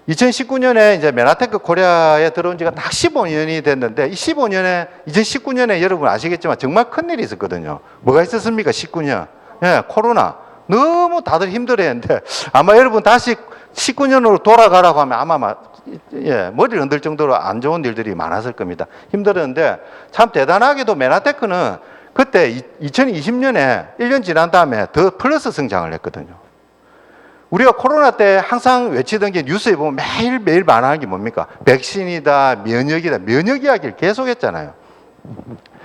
2019년에 이제 메나테크 코리아에 들어온 지가 딱 15년이 됐는데, 이 2019년에 여러분 아시겠지만 정말 큰일이 있었거든요. 뭐가 있었습니까? 19년. 예, 코로나. 너무 다들 힘들어 했는데, 아마 여러분 다시 19년으로 돌아가라고 하면 아마 머리를 흔들 정도로 안 좋은 일들이 많았을 겁니다. 힘들었는데, 참 대단하게도 메나테크는 그때 2020년에 1년 지난 다음에 더 플러스 성장을 했거든요. 우리가 코로나 때 항상 외치던 게 뉴스에 보면 매일매일 말하는 게 뭡니까? 백신이다, 면역이다. 면역 이야기를 계속 했잖아요.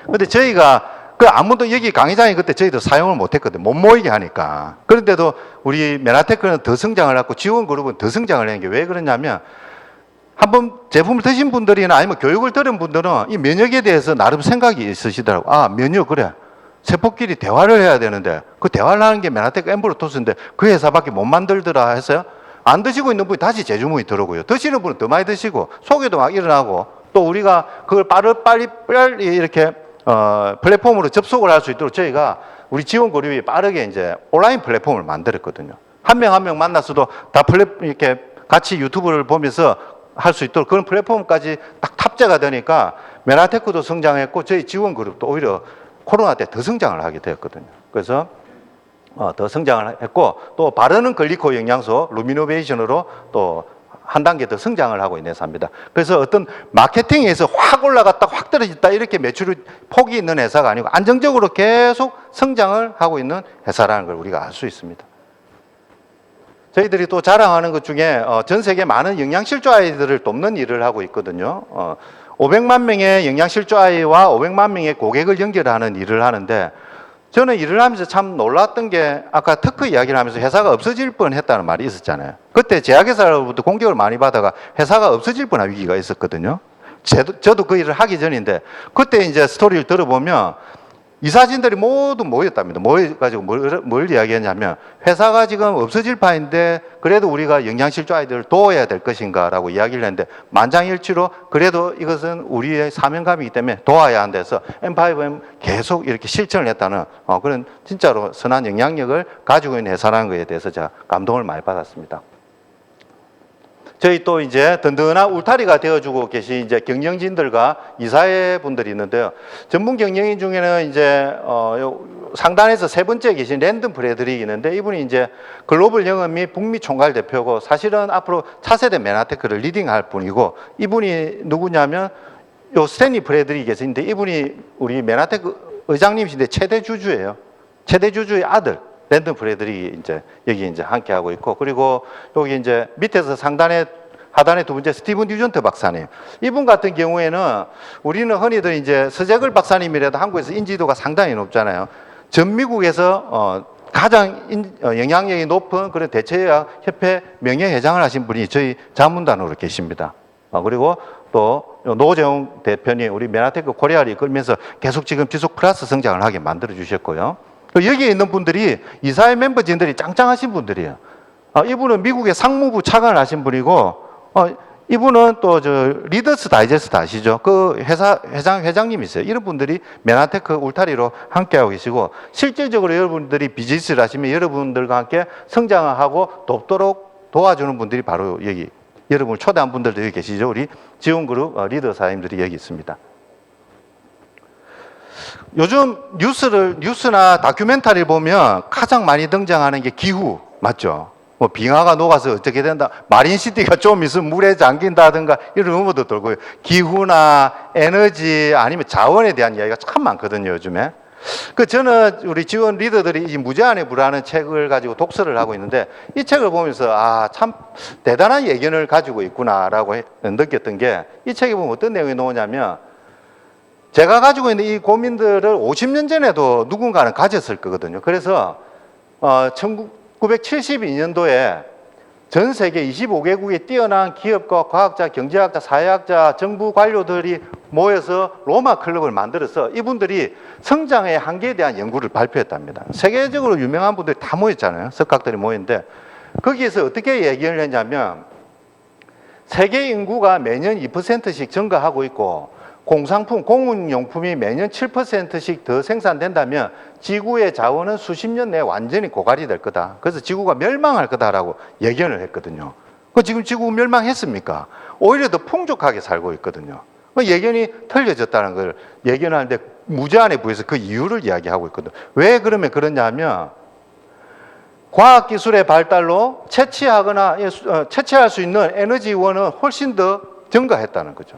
근데 저희가 아무도 여기 강의장이 그때 저희도 사용을 못 했거든요. 못 모이게 하니까. 그런데도 우리 메나테크는 더 성장을 했고 지원그룹은 더 성장을 한 게 왜 그러냐면, 한번 제품을 드신 분들이나 아니면 교육을 들은 분들은 이 면역에 대해서 나름 생각이 있으시더라고요. 면역, 그래. 세포끼리 대화를 해야 되는데 그 대화를 하는 게 메나테크 엠브로토스인데 그 회사밖에 못 만들더라 했어요. 안 드시고 있는 분이 다시 재주문이 들어오고요. 드시는 분은 더 많이 드시고 소개도 막 일어나고, 또 우리가 그걸 빨리 이렇게 플랫폼으로 접속을 할 수 있도록 저희가 우리 지원 그룹이 빠르게 이제 온라인 플랫폼을 만들었거든요. 한 명 한 명 만났어도 다 이렇게 같이 유튜브를 보면서 할 수 있도록 그런 플랫폼까지 딱 탑재가 되니까 메나테크도 성장했고 저희 지원 그룹도 오히려 코로나 때 더 성장을 하게 되었거든요. 그래서 더 성장을 했고, 또 바르는 글리코 영양소 루미노베이션으로 또 한 단계 더 성장을 하고 있는 회사입니다. 그래서 어떤 마케팅에서 확 올라갔다 확 떨어졌다 이렇게 매출이 폭이 있는 회사가 아니고 안정적으로 계속 성장을 하고 있는 회사라는 걸 우리가 알 수 있습니다. 저희들이 또 자랑하는 것 중에 전 세계 많은 영양실조 아이들을 돕는 일을 하고 있거든요. 500만 명의 영양실조 아이와 500만 명의 고객을 연결하는 일을 하는데, 저는 일을 하면서 참 놀랐던 게, 아까 특허 이야기를 하면서 회사가 없어질 뻔했다는 말이 있었잖아요. 그때 제약회사로부터 공격을 많이 받아가 회사가 없어질 뻔한 위기가 있었거든요. 저도 그 일을 하기 전인데, 그때 이제 스토리를 들어보면 이사진들이 모두 모였답니다. 모여가지고 뭘 이야기했냐면, 회사가 지금 없어질 판인데 그래도 우리가 영양실조 아이들을 도와야 될 것인가 라고 이야기를 했는데, 만장일치로 그래도 이것은 우리의 사명감이기 때문에 도와야 한다 해서 M5M 계속 이렇게 실천을 했다는 그런 진짜로 선한 영향력을 가지고 있는 회사라는 것에 대해서 제가 감동을 많이 받았습니다. 저희 또 이제 든든한 울타리가 되어주고 계신 이제 경영진들과 이사회 분들이 있는데요. 전문 경영인 중에는 이제 상단에서 세 번째 계신 랜든 브래드릭이 있는데, 이분이 이제 글로벌 영업 및 북미 총괄 대표고 사실은 앞으로 차세대 메나테크를 리딩할 분이고, 이분이 누구냐면 요 스탠리 브래드릭이 계시는데 이분이 우리 메나테크 의장님이신데 최대 주주예요. 최대 주주의 아들. 랜든 브래드릭이 이제 여기 이제 함께 하고 있고, 그리고 여기 이제 밑에서 하단에 두 번째 스티븐 뉴전트 박사님. 이분 같은 경우에는 우리는 흔히들 이제 서재글 박사님이라도 한국에서 인지도가 상당히 높잖아요. 전 미국에서 가장 영향력이 높은 그런 대체의학 협회 명예회장을 하신 분이 저희 자문단으로 계십니다. 그리고 또 노재용 대표님 우리 메나테크 코리아를 이끌면서 계속 지금 지속 플러스 성장을 하게 만들어 주셨고요. 여기에 있는 분들이 이사회 멤버진들이 짱짱하신 분들이에요. 이분은 미국의 상무부 차관을 하신 분이고, 이분은 또 리더스 다이제스트 아시죠? 그 회사 회장님이세요. 이런 분들이 메나테크 울타리로 함께하고 계시고, 실질적으로 여러분들이 비즈니스를 하시면 여러분들과 함께 성장하고 돕도록 도와주는 분들이 바로 여기 여러분을 초대한 분들도 여기 계시죠. 우리 지원그룹 리더 사장님들이 여기 있습니다. 요즘 뉴스나 다큐멘터리를 보면 가장 많이 등장하는 게 기후 맞죠? 뭐 빙하가 녹아서 어떻게 된다, 마린시티가 좀 있으면 물에 잠긴다든가 이런 루머도 돌고요. 기후나 에너지 아니면 자원에 대한 이야기가 참 많거든요, 요즘에. 저는 우리 지원 리더들이 이 무제한의 불화라는 책을 가지고 독서를 하고 있는데 이 책을 보면서 참 대단한 예견을 가지고 있구나라고 느꼈던 게, 이 책에 보면 어떤 내용이 나오냐면, 제가 가지고 있는 이 고민들을 50년 전에도 누군가는 가졌을 거거든요. 그래서 1972년도에 전 세계 25개국의 뛰어난 기업가, 과학자, 경제학자, 사회학자, 정부 관료들이 모여서 로마 클럽을 만들어서 이분들이 성장의 한계에 대한 연구를 발표했답니다. 세계적으로 유명한 분들이 다 모였잖아요. 석학들이 모였는데 거기에서 어떻게 얘기를 했냐면, 세계 인구가 매년 2%씩 증가하고 있고 공상품, 공업용품이 매년 7%씩 더 생산된다면 지구의 자원은 수십 년 내에 완전히 고갈이 될 거다. 그래서 지구가 멸망할 거다라고 예견을 했거든요. 지금 지구 멸망했습니까? 오히려 더 풍족하게 살고 있거든요. 예견이 틀려졌다는 걸 예견하는데 무제한에 부여해서 그 이유를 이야기하고 있거든요. 왜 그러면 그러냐면, 과학기술의 발달로 채취할 수 있는 에너지원은 훨씬 더 증가했다는 거죠.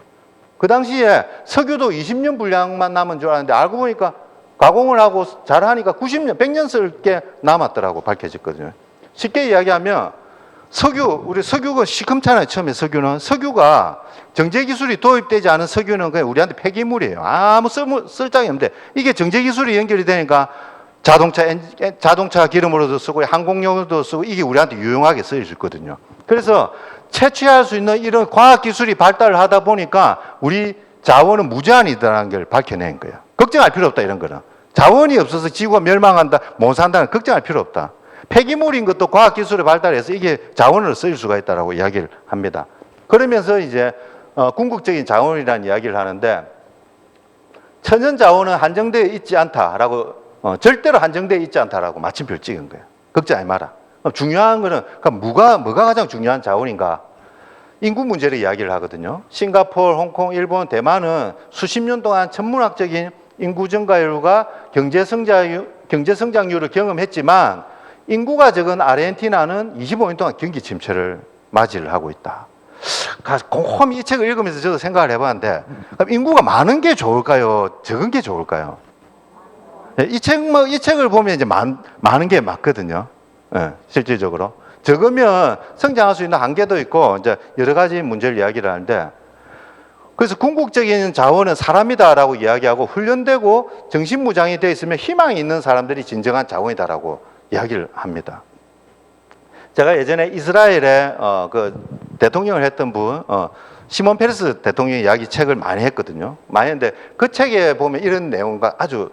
그 당시에 석유도 20년 분량만 남은 줄 알았는데 알고 보니까 가공을 하고 잘하니까 90년, 100년 쓸 게 남았더라고 밝혀졌거든요. 쉽게 이야기하면 우리 석유가 시큼잖아요. 처음에 석유가 정제기술이 도입되지 않은 석유는 그냥 우리한테 폐기물이에요. 아무 쓸데기 없는데 이게 정제기술이 연결이 되니까 자동차 기름으로도 쓰고 항공용으로도 쓰고 이게 우리한테 유용하게 쓰일 수 있거든요. 그래서 채취할 수 있는 이런 과학기술이 발달을 하다 보니까 우리 자원은 무제한이라는 걸 밝혀낸 거예요. 걱정할 필요 없다, 이런 거는. 자원이 없어서 지구가 멸망한다, 못 산다는 걱정할 필요 없다. 폐기물인 것도 과학기술이 발달해서 이게 자원으로 쓰일 수가 있다고 이야기를 합니다. 그러면서 이제 궁극적인 자원이라는 이야기를 하는데, 천연 자원은 한정되어 있지 않다라고, 절대로 한정되어 있지 않다라고 마침표를 찍은 거예요. 걱정하지 마라. 중요한 거는 뭐가 가장 중요한 자원인가? 인구 문제를 이야기를 하거든요. 싱가포르, 홍콩, 일본, 대만은 수십 년 동안 천문학적인 인구 증가율과 경제 성장률을 경험했지만 인구가 적은 아르헨티나는 25년 동안 경기 침체를 맞이를 하고 있다. 곰곰이 이 책을 읽으면서 저도 생각을 해봤는데, 그럼 인구가 많은 게 좋을까요? 적은 게 좋을까요? 이 책을 보면 이제 많은 게 맞거든요. 네, 실질적으로. 적으면 성장할 수 있는 한계도 있고 이제 여러 가지 문제를 이야기를 하는데, 그래서 궁극적인 자원은 사람이다라고 이야기하고, 훈련되고 정신무장이 되어 있으면 희망이 있는 사람들이 진정한 자원이다라고 이야기를 합니다. 제가 예전에 이스라엘에 대통령을 했던 분, 시몬 페레스 대통령 이야기 책을 많이 했거든요. 많이 했는데 그 책에 보면 이런 내용과 아주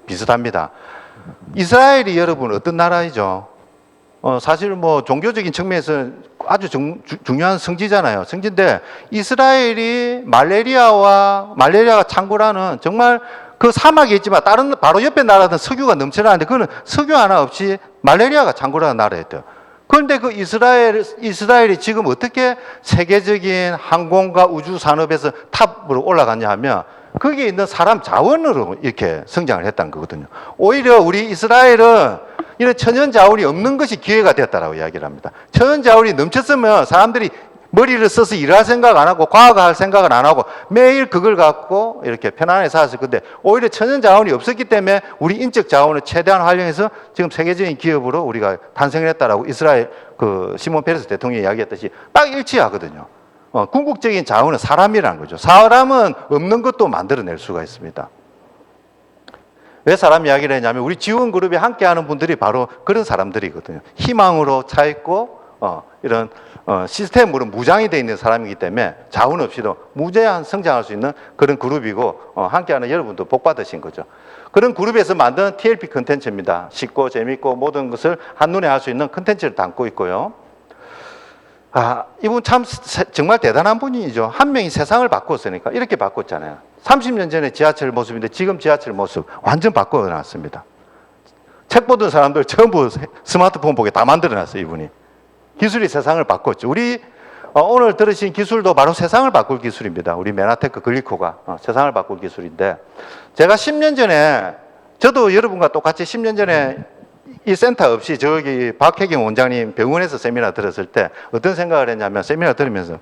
비슷합니다. 이스라엘이 여러분 어떤 나라이죠? 사실 뭐 종교적인 측면에서 아주 중요한 성지잖아요. 성지인데 이스라엘이 말레리아가 창궐하는, 정말 그 사막에 있지만 다른 바로 옆에 나라는 석유가 넘쳐나는데 그거는 석유 하나 없이 말레리아가 창궐하는 나라였대요. 그런데 그 이스라엘이 지금 어떻게 세계적인 항공과 우주 산업에서 탑으로 올라갔냐 하면 거기에 있는 사람 자원으로 이렇게 성장을 했다는 거거든요. 오히려 우리 이스라엘은 이런 천연 자원이 없는 것이 기회가 됐다라고 이야기를 합니다. 천연 자원이 넘쳤으면 사람들이 머리를 써서 일할 생각 안 하고 과학할 생각을 안 하고 매일 그걸 갖고 이렇게 편안하게 살았을 건데, 오히려 천연 자원이 없었기 때문에 우리 인적 자원을 최대한 활용해서 지금 세계적인 기업으로 우리가 탄생을 했다라고 이스라엘 시몬 페레스 대통령이 이야기했듯이 딱 일치하거든요. 궁극적인 자원은 사람이라는 거죠. 사람은 없는 것도 만들어낼 수가 있습니다. 왜 사람 이야기를 했냐면 우리 지원그룹에 함께하는 분들이 바로 그런 사람들이거든요. 희망으로 차있고 이런 시스템으로 무장이 되어 있는 사람이기 때문에 자원 없이도 무제한 성장할 수 있는 그런 그룹이고, 함께하는 여러분도 복 받으신 거죠. 그런 그룹에서 만든 TLP 컨텐츠입니다. 쉽고 재밌고 모든 것을 한눈에 할 수 있는 컨텐츠를 담고 있고요. 이분 참 정말 대단한 분이죠. 한 명이 세상을 바꿨으니까. 이렇게 바꿨잖아요. 30년 전에 지하철 모습인데 지금 지하철 모습 완전 바꿔놨습니다. 책 보던 사람들 전부 스마트폰 보게 다 만들어놨어요, 이분이. 기술이 세상을 바꿨죠. 우리 오늘 들으신 기술도 바로 세상을 바꿀 기술입니다. 우리 메나테크 글리코가 세상을 바꿀 기술인데, 제가 10년 전에, 저도 여러분과 똑같이 10년 전에 이 센터 없이 저기 박혜경 원장님 병원에서 세미나 들었을 때 어떤 생각을 했냐면, 세미나 들으면서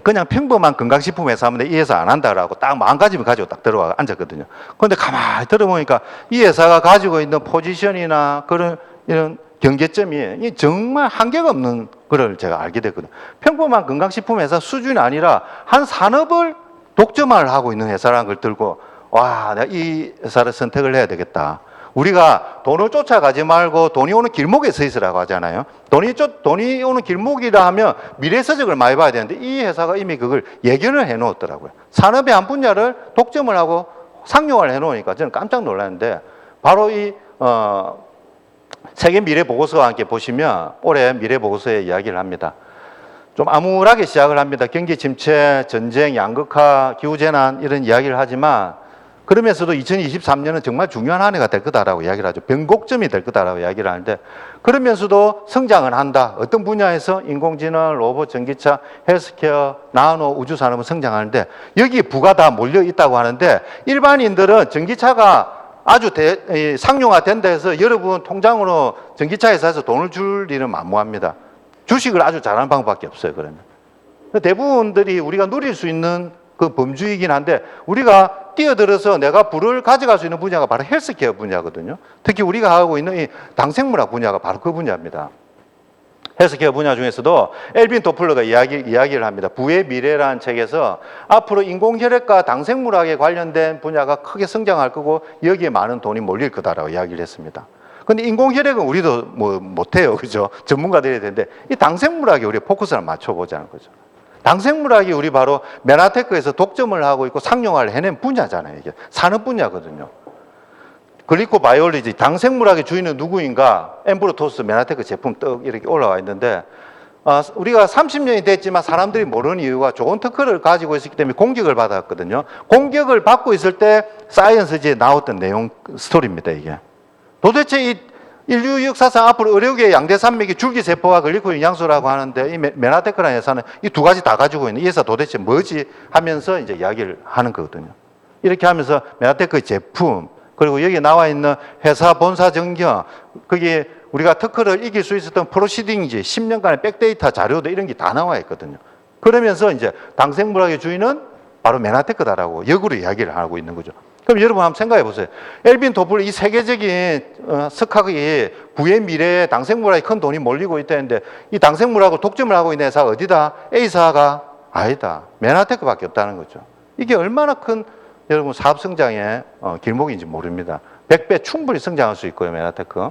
그냥 평범한 건강식품 회사 하면 이 회사 안 한다라고 딱 마음가짐을 가지고 딱 들어와 앉았거든요. 그런데 가만히 들어보니까 이 회사가 가지고 있는 포지션이나 그런 이런 경계점이 정말 한계가 없는 걸 제가 알게 됐거든요. 평범한 건강식품 회사 수준이 아니라 한 산업을 독점을 하고 있는 회사라는 걸 들고, 와, 내가 이 회사를 선택을 해야 되겠다. 우리가 돈을 쫓아가지 말고 돈이 오는 길목에 서 있으라고 하잖아요. 돈이 오는 길목이라 하면 미래서적을 많이 봐야 되는데, 이 회사가 이미 그걸 예견을 해 놓았더라고요. 산업의 한 분야를 독점을 하고 상용화를 해 놓으니까 저는 깜짝 놀랐는데, 바로 이 세계 미래 보고서와 함께 보시면 올해 미래 보고서에 이야기를 합니다. 좀 암울하게 시작을 합니다. 경기 침체, 전쟁, 양극화, 기후재난 이런 이야기를 하지만, 그러면서도 2023년은 정말 중요한 한 해가 될 거다라고 이야기를 하죠. 변곡점이 될 거다라고 이야기를 하는데, 그러면서도 성장을 한다. 어떤 분야에서 인공지능, 로봇, 전기차, 헬스케어, 나노, 우주산업은 성장하는데, 여기에 부가 다 몰려 있다고 하는데, 일반인들은 전기차가 아주 상용화된다 해서 여러분 통장으로 전기차 회사에서 돈을 줄 일은 만무합니다. 주식을 아주 잘하는 방법밖에 없어요, 그러면. 대부분들이 우리가 누릴 수 있는 그 범주이긴 한데, 우리가 뛰어들어서 내가 부를 가져갈 수 있는 분야가 바로 헬스케어 분야거든요. 특히 우리가 하고 있는 이 당생물학 분야가 바로 그 분야입니다. 헬스케어 분야 중에서도 엘빈 도플러가 이야기를 합니다. 부의 미래라는 책에서 앞으로 인공혈액과 당생물학에 관련된 분야가 크게 성장할 거고, 여기에 많은 돈이 몰릴 거다라고 이야기를 했습니다. 근데 인공혈액은 우리도 뭐 못해요, 그죠? 전문가들이 되는데, 이 당생물학에 우리 포커스를 맞춰보자는 거죠. 당생물학이 우리 바로 메나테크에서 독점을 하고 있고 상용화를 해낸 분야잖아요. 이게 산업 분야거든요. 글리코 바이올리지, 당생물학의 주인은 누구인가? 엠브로토스 메나테크 제품 떡 이렇게 올라와 있는데, 우리가 30년이 됐지만 사람들이 모르는 이유가 좋은 특허를 가지고 있었기 때문에 공격을 받았거든요. 공격을 받고 있을 때 사이언스지에 나왔던 내용 스토리입니다, 이게. 도대체 이 인류 역사상 앞으로 의료계의 양대 산맥이 줄기세포와 글리코 영양소라고 하는데, 이 메나테크라는 회사는 이 두 가지 다 가지고 있는, 이 회사 도대체 뭐지 하면서 이제 이야기를 하는 거거든요. 이렇게 하면서 메나테크의 제품, 그리고 여기 나와 있는 회사 본사 전경, 그게 우리가 특허를 이길 수 있었던 프로시딩지, 10년간의 백데이터 자료도 이런 게 다 나와 있거든요. 그러면서 이제 당생물학의 주인은 바로 메나테크다라고 역으로 이야기를 하고 있는 거죠. 그럼 여러분 한번 생각해 보세요. 엘빈 도플러, 이 세계적인 석학이 부의 미래에 당생물학에 큰 돈이 몰리고 있다는데, 이 당생물학을 독점을 하고 있는 회사가 어디다? A사가 아니다. 메나테크밖에 없다는 거죠. 이게 얼마나 큰 여러분 사업 성장의 길목인지 모릅니다. 100배 충분히 성장할 수 있고요, 메나테크.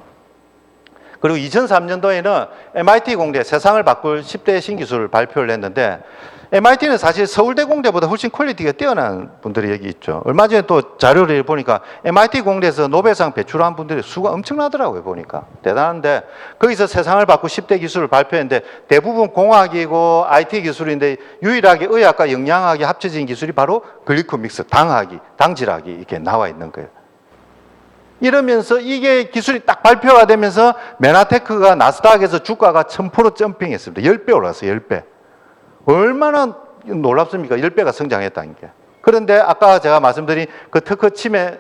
그리고 2003년도에는 MIT 공대 세상을 바꿀 10대 신기술을 발표를 했는데, MIT는 사실 서울대 공대보다 훨씬 퀄리티가 뛰어난 분들이 여기 있죠. 얼마 전에 또 자료를 보니까 MIT 공대에서 노벨상 배출한 분들의 수가 엄청나더라고요, 보니까. 대단한데, 거기서 세상을 바꿀 10대 기술을 발표했는데, 대부분 공학이고 IT 기술인데, 유일하게 의학과 영양학이 합쳐진 기술이 바로 글리코믹스, 당질학이 이렇게 나와 있는 거예요. 이러면서 이게 기술이 딱 발표가 되면서 메나테크가 나스닥에서 주가가 1000% 점핑했습니다. 10배 올랐어요, 10배. 얼마나 놀랍습니까? 10배가 성장했다는 게. 그런데 아까 제가 말씀드린 그 특허 침해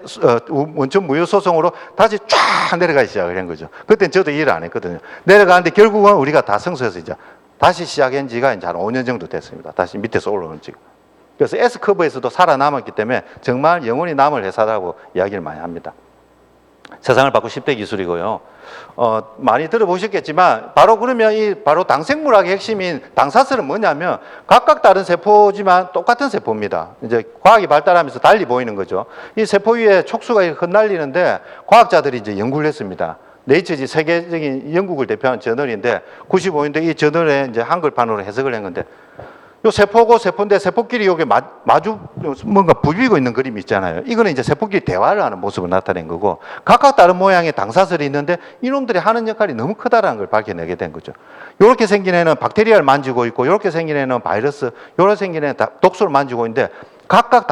원천 무효 소송으로 다시 쫙 내려가기 시작을 한 거죠. 그때는 저도 일을 안 했거든요. 내려가는데 결국은 우리가 다 승소해서 이제 다시 시작한 지가 이제 한 5년 정도 됐습니다. 다시 밑에서 올라오는 지가. 그래서 S커브에서도 살아남았기 때문에 정말 영원히 남을 회사라고 이야기를 많이 합니다. 세상을 바꿀 10대 기술이고요. 많이 들어보셨겠지만, 바로 그러면 바로 당생물학의 핵심인 당사슬은 뭐냐면, 각각 다른 세포지만 똑같은 세포입니다. 이제 과학이 발달하면서 달리 보이는 거죠. 이 세포 위에 촉수가 흩날리는데, 과학자들이 이제 연구를 했습니다. 네이처지 세계적인 영국을 대표하는 저널인데, 95년대 이 저널에 이제 한글판으로 해석을 한 건데, 요 세포고 세포인데 세포끼리 여기 마주 뭔가 부비고 있는 그림이 있잖아요. 이거는 이제 세포끼리 대화를 하는 모습을 나타낸 거고, 각각 다른 모양의 당사슬이 있는데 이놈들이 하는 역할이 너무 크다라는 걸 밝혀내게 된 거죠. 이렇게 생긴 애는 박테리아를 만지고 있고, 이렇게 생긴 애는 바이러스, 이렇게 생긴 애는 독소를 만지고 있는데, 각각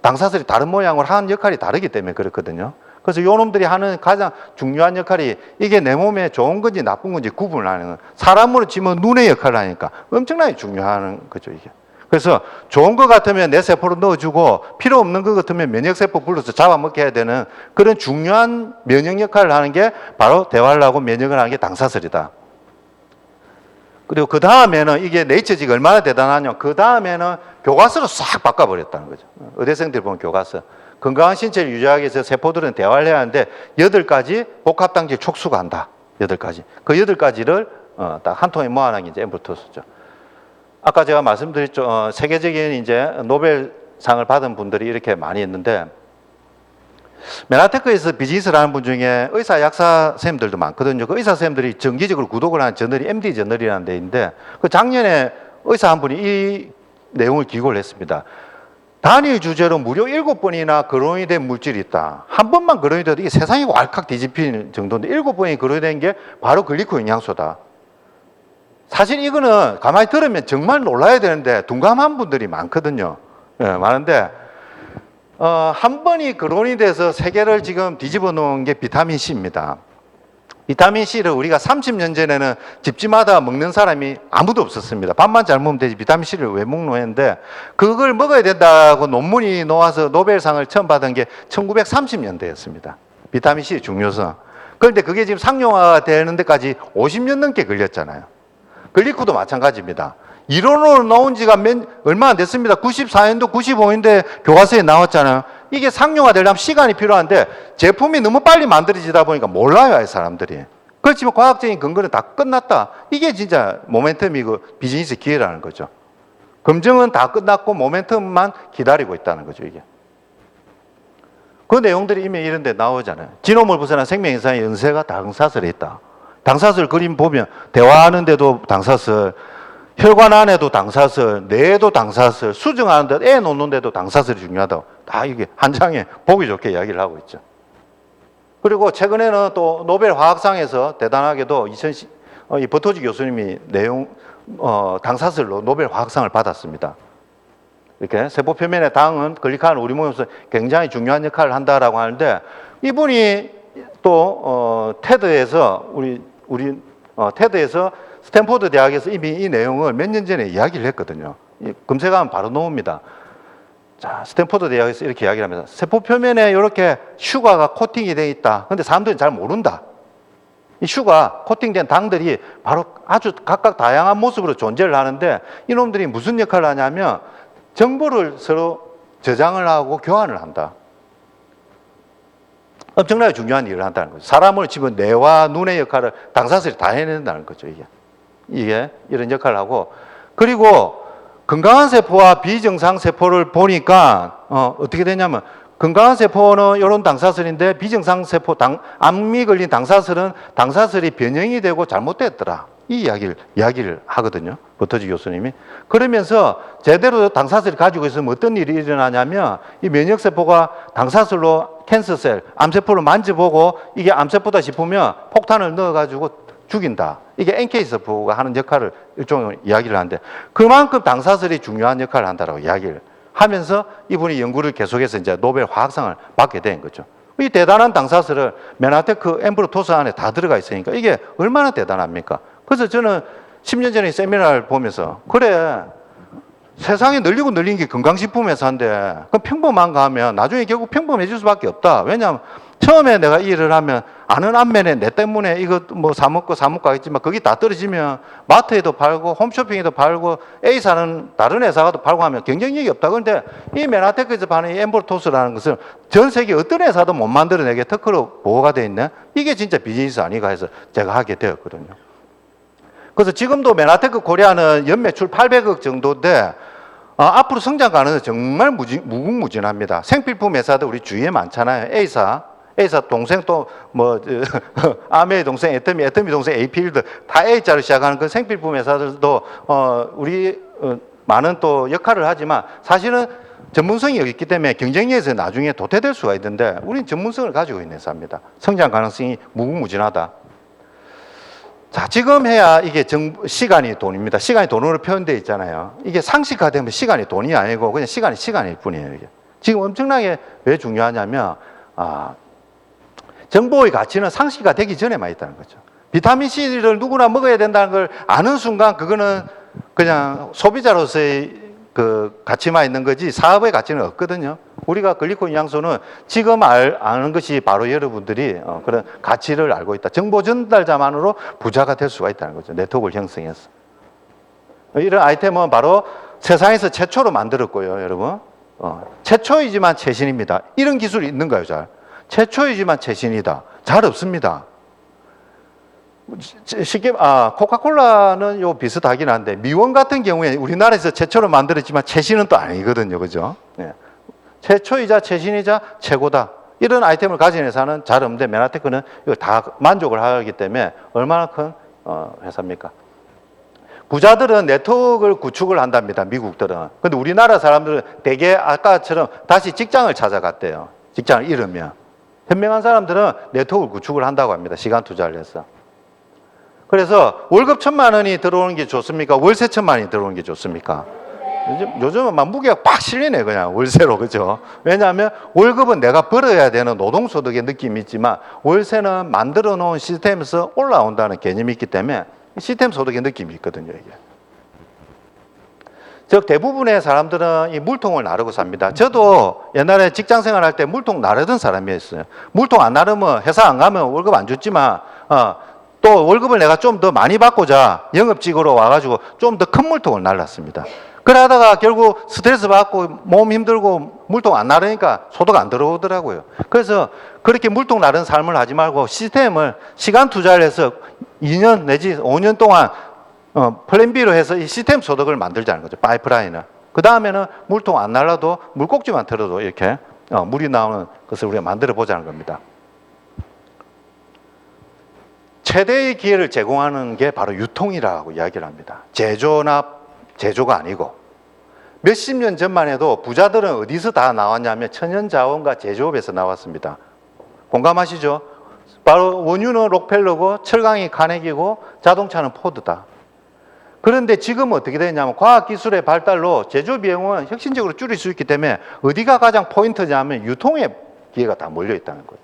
당사슬이 다른 모양으로 하는 역할이 다르기 때문에 그렇거든요. 그래서 요 놈들이 하는 가장 중요한 역할이 이게 내 몸에 좋은 건지 나쁜 건지 구분하는, 사람으로 치면 눈의 역할을 하니까 엄청나게 중요한 거죠, 이게. 그래서 좋은 것 같으면 내 세포로 넣어주고 필요 없는 것 같으면 면역세포 불러서 잡아먹게 해야 되는 그런 중요한 면역 역할을 하는 게 바로 대화를 하고 면역을 하는 게 당사슬이다. 그리고 그 다음에는 이게 네이처지가 얼마나 대단하냐. 그 다음에는 교과서로 싹 바꿔버렸다는 거죠. 의대생들 보면 교과서. 건강한 신체를 유지하기 위해서 세포들은 대화를 해야 하는데 8가지 복합당질 촉수가 한다. 8가지. 그 8가지를 딱 한 통에 모아놓은 게 이제 엠브로토스죠. 아까 제가 말씀드렸죠. 세계적인 이제 노벨상을 받은 분들이 이렇게 많이 있는데, 메나테크에서 비즈니스를 하는 분 중에 의사, 약사 선생님들도 많거든요. 그 의사 선생님들이 정기적으로 구독을 하는 저널이 MD 저널이라는 데인데, 그 작년에 의사 한 분이 이 내용을 기고를 했습니다. 단일 주제로 무려 7번이나 거론이 된 물질이 있다. 한 번만 거론이 돼도 이게 세상이 왈칵 뒤집히는 정도인데 7번이 거론이 된 게 바로 글리코 영양소다. 사실 이거는 가만히 들으면 정말 놀라야 되는데 둔감한 분들이 많거든요. 많은데 한 번이 거론이 돼서 세계를 지금 뒤집어 놓은 게 비타민 C입니다. 비타민 C를 우리가 30년 전에는 집집마다 먹는 사람이 아무도 없었습니다. 밥만 잘 먹으면 되지 비타민 C를 왜 먹노 했는데, 그걸 먹어야 된다고 논문이 나와서 노벨상을 처음 받은 게 1930년대였습니다. 비타민 C의 중요성. 그런데 그게 지금 상용화가 되는 데까지 50년 넘게 걸렸잖아요. 글리코도 마찬가지입니다. 이론으로 나온 지가 얼마 안 됐습니다. 94년도, 95년대 교과서에 나왔잖아요. 이게 상용화 되려면 시간이 필요한데 제품이 너무 빨리 만들어지다 보니까 몰라요, 이 사람들이. 그렇지만 과학적인 근거는 다 끝났다. 이게 진짜 모멘텀이고 비즈니스 기회라는 거죠. 검증은 다 끝났고 모멘텀만 기다리고 있다는 거죠, 이게. 그 내용들이 이미 이런 데 나오잖아요. 지노물 부산한 생명 이상의 연세가 당사슬에 있다. 당사슬 그림 보면 대화하는데도 당사슬, 혈관 안에도 당사슬, 뇌에도 당사슬, 수정하는데 애 놓는데도 당사슬이 중요하다고 다 이게 한 장에 보기 좋게 이야기를 하고 있죠. 그리고 최근에는 또 노벨 화학상에서 대단하게도 이 버토지 교수님이 당사슬로 노벨 화학상을 받았습니다. 이렇게 세포 표면의 당은 글리카는 우리 몸에서 굉장히 중요한 역할을 한다라고 하는데, 이분이 또 테드에서 테드에서 스탠포드 대학에서 이미 이 내용을 몇 년 전에 이야기를 했거든요. 검색하면 바로 나옵니다. 자, 스탠포드 대학에서 이렇게 이야기를 합니다. 세포 표면에 이렇게 슈가가 코팅이 되어 있다. 근데 사람들은 잘 모른다. 이 슈가 코팅된 당들이 바로 아주 각각 다양한 모습으로 존재를 하는데, 이놈들이 무슨 역할을 하냐면 정보를 서로 저장을 하고 교환을 한다. 엄청나게 중요한 일을 한다는 거죠. 사람을 치면 뇌와 눈의 역할을 당사슬이 다 해낸다는 거죠, 이게 이런 역할을 하고. 그리고 건강한 세포와 비정상 세포를 보니까 어떻게 되냐면, 건강한 세포는 이런 당사슬인데 비정상 세포, 암이 걸린 당사슬은 당사슬이 변형이 되고 잘못됐더라. 이 이야기를 하거든요, 버터지 교수님이. 그러면서 제대로 당사슬을 가지고 있으면 어떤 일이 일어나냐면, 이 면역세포가 당사슬로 캔서셀, 암세포를 만져보고 이게 암세포다 싶으면 폭탄을 넣어가지고 죽인다. 이게 NK세포가 하는 역할을 일종의 이야기를 하는데, 그만큼 당사슬이 중요한 역할을 한다라고 이야기를 하면서 이분이 연구를 계속해서 이제 노벨 화학상을 받게 된 거죠. 이 대단한 당사슬을 메나테크 엠브로토스 안에 다 들어가 있으니까 이게 얼마나 대단합니까? 그래서 저는 10년 전에 세미나를 보면서, 그래, 세상에 늘리고 늘린 게 건강식품 회사인데 그럼 평범한가 하면 나중에 결국 평범해질 수밖에 없다. 왜냐하면 처음에 내가 이 일을 하면 아는 안면에 내 때문에 이거 뭐 사먹고 가겠지만 거기 다 떨어지면 마트에도 팔고 홈쇼핑에도 팔고 A사는 다른 회사가도 팔고 하면 경쟁력이 없다. 그런데 이 메나테크에서 파는 이 엠브로토스라는 것은 전 세계 어떤 회사도 못 만들어내게 특허로 보호가 돼 있네. 이게 진짜 비즈니스 아닌가 해서 제가 하게 되었거든요. 그래서 지금도 메나테크 코리아는 연매출 800억 정도인데 앞으로 성장 가능성은 정말 무궁무진합니다. 생필품 회사도 우리 주위에 많잖아요. A사 동생 또 뭐 아메의 동생 애터미 동생 에이필드 다 A자로 시작하는 그 생필품 회사들도 우리 많은 또 역할을 하지만 사실은 전문성이 있기 때문에 경쟁력에서 나중에 도태될 수가 있는데, 우리는 전문성을 가지고 있는 회사입니다. 성장 가능성이 무궁무진하다. 자, 지금 해야 이게 시간이 돈입니다. 시간이 돈으로 표현되어 있잖아요. 이게 상식화되면 시간이 돈이 아니고 그냥 시간일 뿐이에요. 이게. 지금 엄청나게 왜 중요하냐면, 정보의 가치는 상시가 되기 전에만 있다는 거죠. 비타민C를 누구나 먹어야 된다는 걸 아는 순간 그거는 그냥 소비자로서의 그 가치만 있는 거지 사업의 가치는 없거든요. 우리가 글리코인 영양소는 지금 아는 것이 바로 여러분들이 그런 가치를 알고 있다. 정보 전달자만으로 부자가 될 수가 있다는 거죠. 네트워크를 형성해서. 이런 아이템은 바로 세상에서 최초로 만들었고요, 여러분. 최초이지만 최신입니다. 이런 기술이 있는가요, 잘? 최초이지만 최신이다. 잘 없습니다. 쉽게 코카콜라는 요 비슷하긴 한데 미원 같은 경우에 우리나라에서 최초로 만들었지만 최신은 또 아니거든요, 그죠? 네. 최초이자 최신이자 최고다. 이런 아이템을 가진 회사는 잘 없는데 메나테크는 이걸 다 만족을 하기 때문에 얼마나 큰 회사입니까? 부자들은 네트워크를 구축을 한답니다, 미국들은. 근데 우리나라 사람들은 대개 아까처럼 다시 직장을 찾아갔대요. 직장을 잃으면. 현명한 사람들은 네트워크를 구축을 한다고 합니다. 시간 투자를 해서. 그래서 월급 1,000만 원이 들어오는 게 좋습니까? 월세 1,000만 원이 들어오는 게 좋습니까? 요즘은 막 무게가 빡 실리네, 그냥 월세로, 그죠? 왜냐하면 월급은 내가 벌어야 되는 노동소득의 느낌이 있지만 월세는 만들어 놓은 시스템에서 올라온다는 개념이 있기 때문에 시스템 소득의 느낌이 있거든요, 이게. 즉, 대부분의 사람들은 이 물통을 나르고 삽니다. 저도 옛날에 직장 생활할 때 물통 나르던 사람이었어요. 물통 안 나르면 회사 안 가면 월급 안 줬지만, 또 월급을 내가 좀 더 많이 받고자 영업직으로 와가지고 좀 더 큰 물통을 날랐습니다. 그러다가 결국 스트레스 받고 몸 힘들고 물통 안 나르니까 소득 안 들어오더라고요. 그래서 그렇게 물통 나른 삶을 하지 말고 시스템을 시간 투자를 해서 2년 내지 5년 동안 플랜 B로 해서 이 시스템 소득을 만들자는 거죠. 파이프라인을. 그 다음에는 물통 안 날라도 물꼭지만 틀어도 이렇게 물이 나오는 것을 우리가 만들어 보자는 겁니다. 최대의 기회를 제공하는 게 바로 유통이라고 이야기를 합니다. 제조가 아니고. 몇십 년 전만 해도 부자들은 어디서 다 나왔냐면 천연자원과 제조업에서 나왔습니다. 공감하시죠? 바로 원유는 록펠러고 철강이 카네기고 자동차는 포드다. 그런데 지금은 어떻게 되냐면 과학기술의 발달로 제조 비용은 혁신적으로 줄일 수 있기 때문에 어디가 가장 포인트냐면 유통의 기회가 다 몰려 있다는 거예요.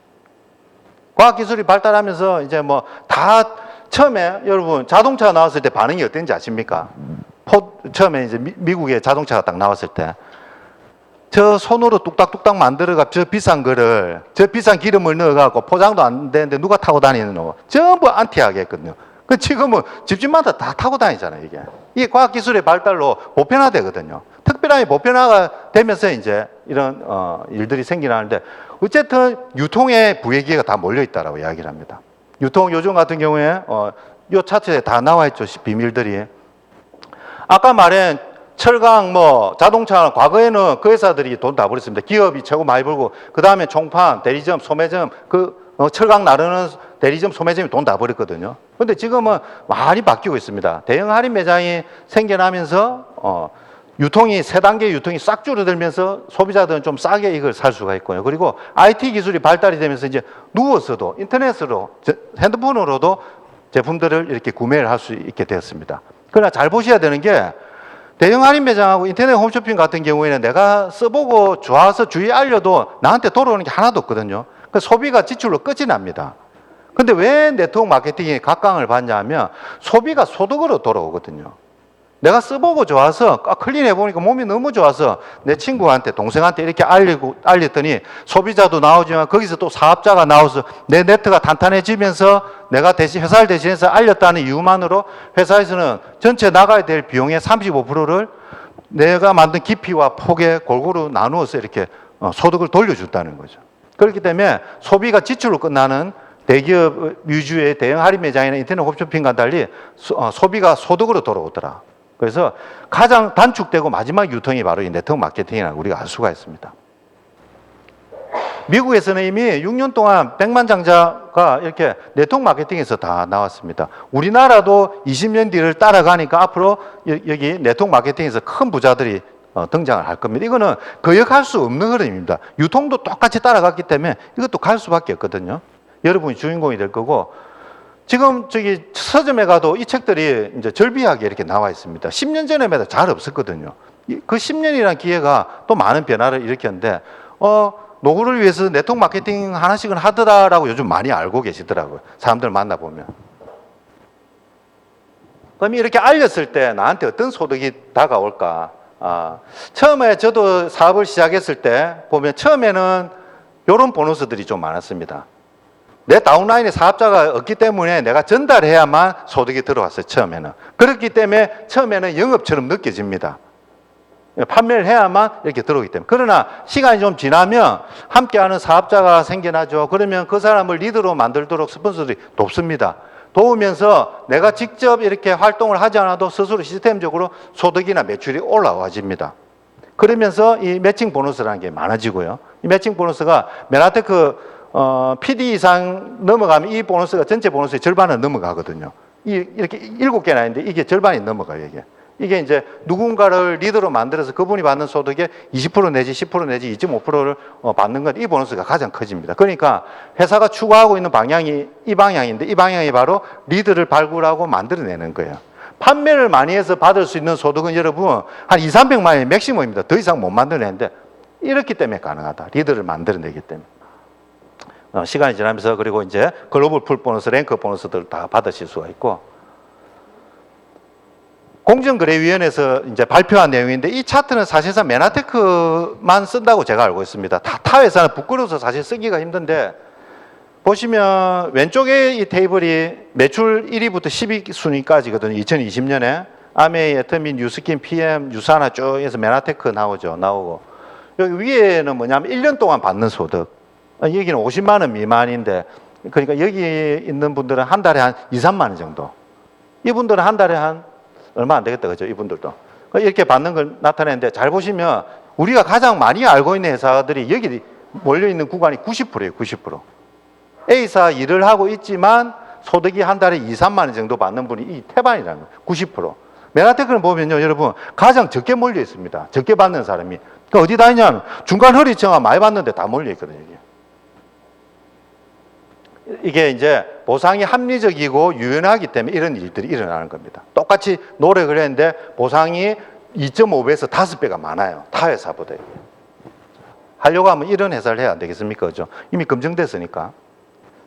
과학기술이 발달하면서 이제 뭐 다 처음에 여러분 자동차 나왔을 때 반응이 어땠는지 아십니까? 처음에 이제 미국의 자동차가 딱 나왔을 때 저 손으로 뚝딱뚝딱 만들어가 저 비싼 거를 저 비싼 기름을 넣어갖고 포장도 안 되는데 누가 타고 다니는 거 전부 안티하게 했거든요. 그 지금은 집집마다 다 타고 다니잖아요, 이게. 이게 과학기술의 발달로 보편화되거든요. 특별하게 보편화가 되면서 이제 이런 일들이 생기나는데 어쨌든 유통의 부의 기회가 다 몰려있다라고 이야기를 합니다. 유통 요즘 같은 경우에 요 차트에 다 나와 있죠, 비밀들이. 아까 말한 철강, 자동차, 과거에는 그 회사들이 돈 다 벌었습니다. 기업이 최고 많이 벌고, 그 다음에 총판, 대리점, 소매점, 철강 나르는 대리점, 소매점이 돈 다 벌었거든요. 근데 지금은 많이 바뀌고 있습니다. 대형 할인 매장이 생겨나면서, 유통이, 세 단계 유통이 싹 줄어들면서 소비자들은 좀 싸게 이걸 살 수가 있고요. 그리고 IT 기술이 발달이 되면서 이제 누워서도, 인터넷으로, 핸드폰으로도 제품들을 이렇게 구매를 할 수 있게 되었습니다. 그러나 잘 보셔야 되는 게, 대형 할인 매장하고 인터넷 홈쇼핑 같은 경우에는 내가 써보고 좋아서 주위에 알려도 나한테 돌아오는 게 하나도 없거든요. 그 소비가 지출로 끝이 납니다. 근데 왜 네트워크 마케팅이 각광을 받냐면 소비가 소득으로 돌아오거든요. 내가 써보고 좋아서 클린해보니까 몸이 너무 좋아서 내 친구한테 동생한테 이렇게 알렸더니 소비자도 나오지만 거기서 또 사업자가 나와서 내 네트가 탄탄해지면서 내가 대신 회사를 대신해서 알렸다는 이유만으로 회사에서는 전체 나가야 될 비용의 35%를 내가 만든 깊이와 폭에 골고루 나누어서 이렇게 소득을 돌려준다는 거죠. 그렇기 때문에 소비가 지출로 끝나는 대기업 위주의 대형 할인 매장이나 인터넷 홈쇼핑과 달리 소비가 소득으로 돌아오더라. 그래서 가장 단축되고 마지막 유통이 바로 이 네트워크 마케팅이라고 우리가 알 수가 있습니다. 미국에서는 이미 6년 동안 백만장자가 이렇게 네트워크 마케팅에서 다 나왔습니다. 우리나라도 20년 뒤를 따라가니까 앞으로 여기 네트워크 마케팅에서 큰 부자들이 등장을 할 겁니다. 이거는 거역할 수 없는 흐름입니다. 유통도 똑같이 따라갔기 때문에 이것도 갈 수밖에 없거든요. 여러분이 주인공이 될 거고, 지금 저기 서점에 가도 이 책들이 이제 절비하게 이렇게 나와 있습니다. 10년 전에마다 잘 없었거든요. 그 10년이라는 기회가 또 많은 변화를 일으켰는데, 노후를 위해서 네트워크 마케팅 하나씩은 하더라라고 요즘 많이 알고 계시더라고요. 사람들 만나보면. 그럼 이렇게 알렸을 때 나한테 어떤 소득이 다가올까? 처음에 저도 사업을 시작했을 때 보면 처음에는 이런 보너스들이 좀 많았습니다. 내 다운라인에 사업자가 없기 때문에 내가 전달해야만 소득이 들어왔어요, 처음에는. 그렇기 때문에 처음에는 영업처럼 느껴집니다. 판매를 해야만 이렇게 들어오기 때문에. 그러나 시간이 좀 지나면 함께하는 사업자가 생겨나죠. 그러면 그 사람을 리더로 만들도록 스폰서들이 돕습니다. 도우면서 내가 직접 이렇게 활동을 하지 않아도 스스로 시스템적으로 소득이나 매출이 올라와집니다. 그러면서 이 매칭 보너스라는 게 많아지고요. 이 매칭 보너스가 메나테크 PD 이상 넘어가면 이 보너스가 전체 보너스의 절반은 넘어가거든요. 이렇게 7개나 있는데 이게 절반이 넘어가요, 이게. 이게 이제 누군가를 리더로 만들어서 그분이 받는 소득의 20% 내지 10% 내지 2.5%를 받는 건 이 보너스가 가장 커집니다. 그러니까 회사가 추구하고 있는 방향이 이 방향인데 이 방향이 바로 리더를 발굴하고 만들어내는 거예요. 판매를 많이 해서 받을 수 있는 소득은 여러분 한 2, 300만 원이 맥시멈입니다. 더 이상 못 만들어내는데 이렇기 때문에 가능하다. 리더를 만들어내기 때문에. 시간이 지나면서 그리고 이제 글로벌 풀 보너스, 랭크 보너스들 다 받으실 수가 있고 공정거래위원회에서 이제 발표한 내용인데 이 차트는 사실상 메나테크만 쓴다고 제가 알고 있습니다. 타 회사는 부끄러워서 사실 쓰기가 힘든데 보시면 왼쪽에 이 테이블이 매출 1위부터 10위순위까지거든요. 2020년에 아메이, 에터민, 뉴스킨, PM, 유사나 쭉 해서 메나테크 나오고 여기 위에는 뭐냐면 1년 동안 받는 소득. 여기는 50만 원 미만인데 그러니까 여기 있는 분들은 한 달에 한 2, 3만 원 정도. 이분들은 한 달에 한 얼마 안 되겠다, 그죠? 이분들도. 이렇게 받는 걸 나타내는데 잘 보시면 우리가 가장 많이 알고 있는 회사들이 여기 몰려있는 구간이 90%예요, 90%. A사 일을 하고 있지만 소득이 한 달에 2, 3만 원 정도 받는 분이 이 태반이라는 거예요, 90%. 메나테크를 보면요, 여러분, 가장 적게 몰려 있습니다. 적게 받는 사람이. 그러니까 어디 다 있냐면 중간 허리층은 많이 받는데 다 몰려 있거든요, 이게 이제 보상이 합리적이고 유연하기 때문에 이런 일들이 일어나는 겁니다. 똑같이 노력을 했는데 보상이 2.5배에서 5배가 많아요. 타 회사보다. 하려고 하면 이런 회사를 해야 안 되겠습니까? 그죠? 이미 검증됐으니까.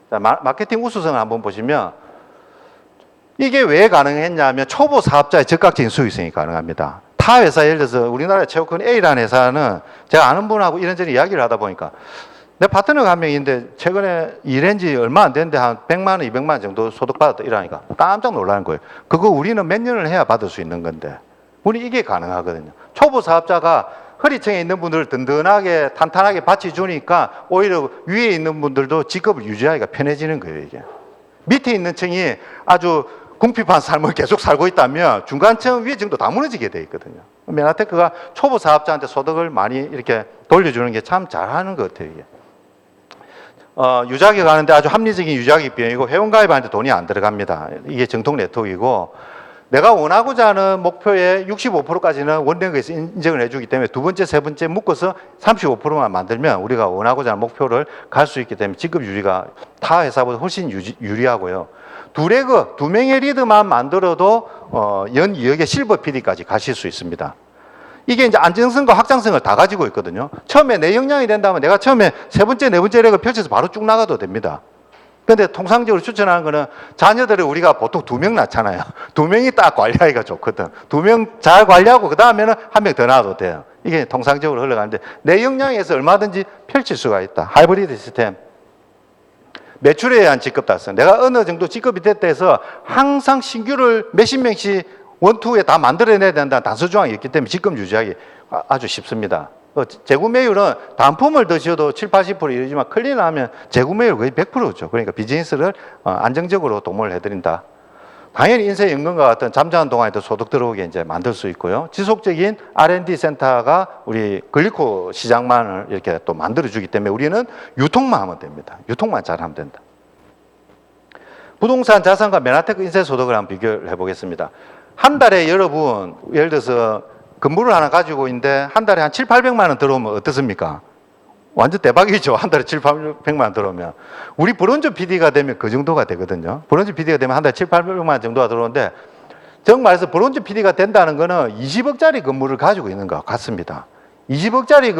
자, 마케팅 우수성을 한번 보시면 이게 왜 가능했냐면 초보 사업자의 적극적인 수익성이 가능합니다. 타 회사 예를 들어서 우리나라 최고 큰 A라는 회사는 제가 아는 분하고 이런저런 이야기를 하다 보니까 내 파트너가 한 명 있는데 최근에 일한 지 얼마 안 됐는데 한 100만 원, 200만 원 정도 소득 받았다 이러니까 깜짝 놀라는 거예요. 그거 우리는 몇 년을 해야 받을 수 있는 건데 우리 이게 가능하거든요. 초보 사업자가 허리층에 있는 분들을 든든하게 탄탄하게 받쳐주니까 오히려 위에 있는 분들도 직업을 유지하기가 편해지는 거예요, 이게. 밑에 있는 층이 아주 궁핍한 삶을 계속 살고 있다면 중간층 위에 정도 다 무너지게 돼 있거든요. 메나테크가 초보 사업자한테 소득을 많이 이렇게 돌려주는 게 참 잘하는 것 같아요, 이게. 유자기 가는데 아주 합리적인 유자기 비용이고 회원가입하는데 돈이 안 들어갑니다. 이게 정통 네트워크이고 내가 원하고자 하는 목표의 65%까지는 원래에서 인정을 해주기 때문에 두 번째, 세 번째 묶어서 35%만 만들면 우리가 원하고자 하는 목표를 갈 수 있기 때문에 직급 유지가 타 회사보다 훨씬 유리하고요. 두 명의 리드만 만들어도 연 2억의 실버 PD까지 가실 수 있습니다. 이게 이제 안정성과 확장성을 다 가지고 있거든요. 처음에 내 역량이 된다면 내가 처음에 세 번째, 네 번째 렉을 펼쳐서 바로 쭉 나가도 됩니다. 근데 통상적으로 추천하는 거는 자녀들을 우리가 보통 2명 낳잖아요. 2명이 딱 관리하기가 좋거든. 2명 잘 관리하고 그 다음에는 한 명 더 낳아도 돼요. 이게 통상적으로 흘러가는데 내 역량에서 얼마든지 펼칠 수가 있다. 하이브리드 시스템. 매출에 의한 직급 달성. 내가 어느 정도 직급이 됐다 해서 항상 신규를 몇십 명씩 원투에 다 만들어내야 된다는 단서 조항이 있기 때문에 직급 유지하기 아주 쉽습니다. 재구매율은 단품을 드셔도 7, 80% 이러지만 클린을 하면 재구매율 거의 100%죠. 그러니까 비즈니스를 안정적으로 도모를 해드린다. 당연히 인쇄연금과 같은 잠자는 동안에도 소득 들어오게 이제 만들 수 있고요. 지속적인 R&D 센터가 우리 글리코 시장만을 이렇게 또 만들어주기 때문에 우리는 유통만 하면 됩니다. 유통만 잘하면 된다. 부동산 자산과 메나테크 인쇄 소득을 한번 비교를 해보겠습니다. 한 달에 여러분, 예를 들어서 건물을 하나 가지고 있는데 한 달에 한 7, 800만 원 들어오면 어떻습니까? 완전 대박이죠. 한 달에 7, 800만 원 들어오면. 우리 브론즈 PD가 되면 그 정도가 되거든요. 브론즈 PD가 되면 한 달에 7, 800만 원 정도가 들어오는데 정말해서 브론즈 PD가 된다는 거는 20억짜리 건물을 가지고 있는 것 같습니다. 20억짜리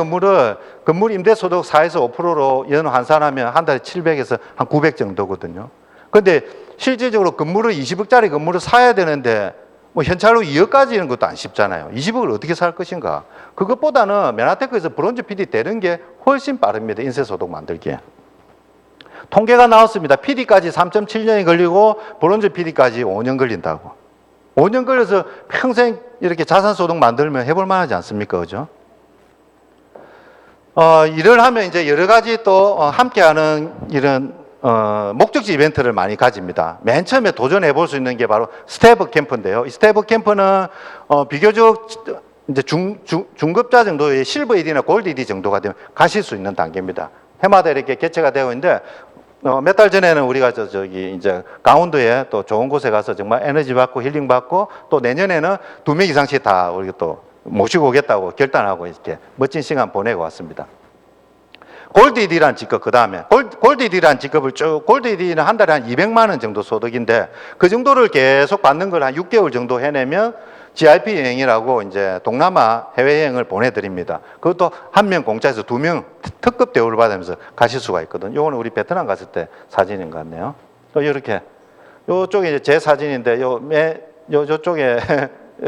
건물 임대소득 4에서 5%로 연 환산하면 한 달에 700에서 한 900 정도거든요. 근데 실질적으로 20억짜리 건물을 사야 되는데 뭐 현찰로 2억까지 이런 것도 안 쉽잖아요. 20억을 어떻게 살 것인가. 그것보다는 메나테크에서 브론즈 PD 되는 게 훨씬 빠릅니다. 인쇄소득 만들기에. 통계가 나왔습니다. PD까지 3.7년이 걸리고 브론즈 PD까지 5년 걸린다고. 5년 걸려서 평생 이렇게 자산소득 만들면 해볼 만하지 않습니까? 그죠? 일을 하면 이제 여러 가지 또 함께하는 이런 목적지 이벤트를 많이 가집니다. 맨 처음에 도전해 볼 수 있는 게 바로 스텝업 캠프인데요. 이 스텝업 캠프는 비교적 이제 중급자 정도의 실버 ED나 골드 ED 정도가 되면 가실 수 있는 단계입니다. 해마다 이렇게 개최가 되고 있는데 몇 달 전에는 우리가 저기 이제 강원도에 또 좋은 곳에 가서 정말 에너지 받고 힐링 받고 또 내년에는 2명 이상씩 다 우리가 또 모시고 오겠다고 결단하고 이렇게 멋진 시간 보내고 왔습니다. 골드 ED라는 직급, 그 다음에 골드 ED라는 직급을 쭉, 골드 ED는 한 달에 한 200만 원 정도 소득인데 그 정도를 계속 받는 걸 한 6개월 정도 해내면 GIP 여행이라고 이제 동남아 해외여행을 보내드립니다. 그것도 한 명 공짜에서 2명 특급 대우를 받으면서 가실 수가 있거든요. 요거는 우리 베트남 갔을 때 사진인 것 같네요. 또 이렇게 요쪽에 이제 제 사진인데 요쪽에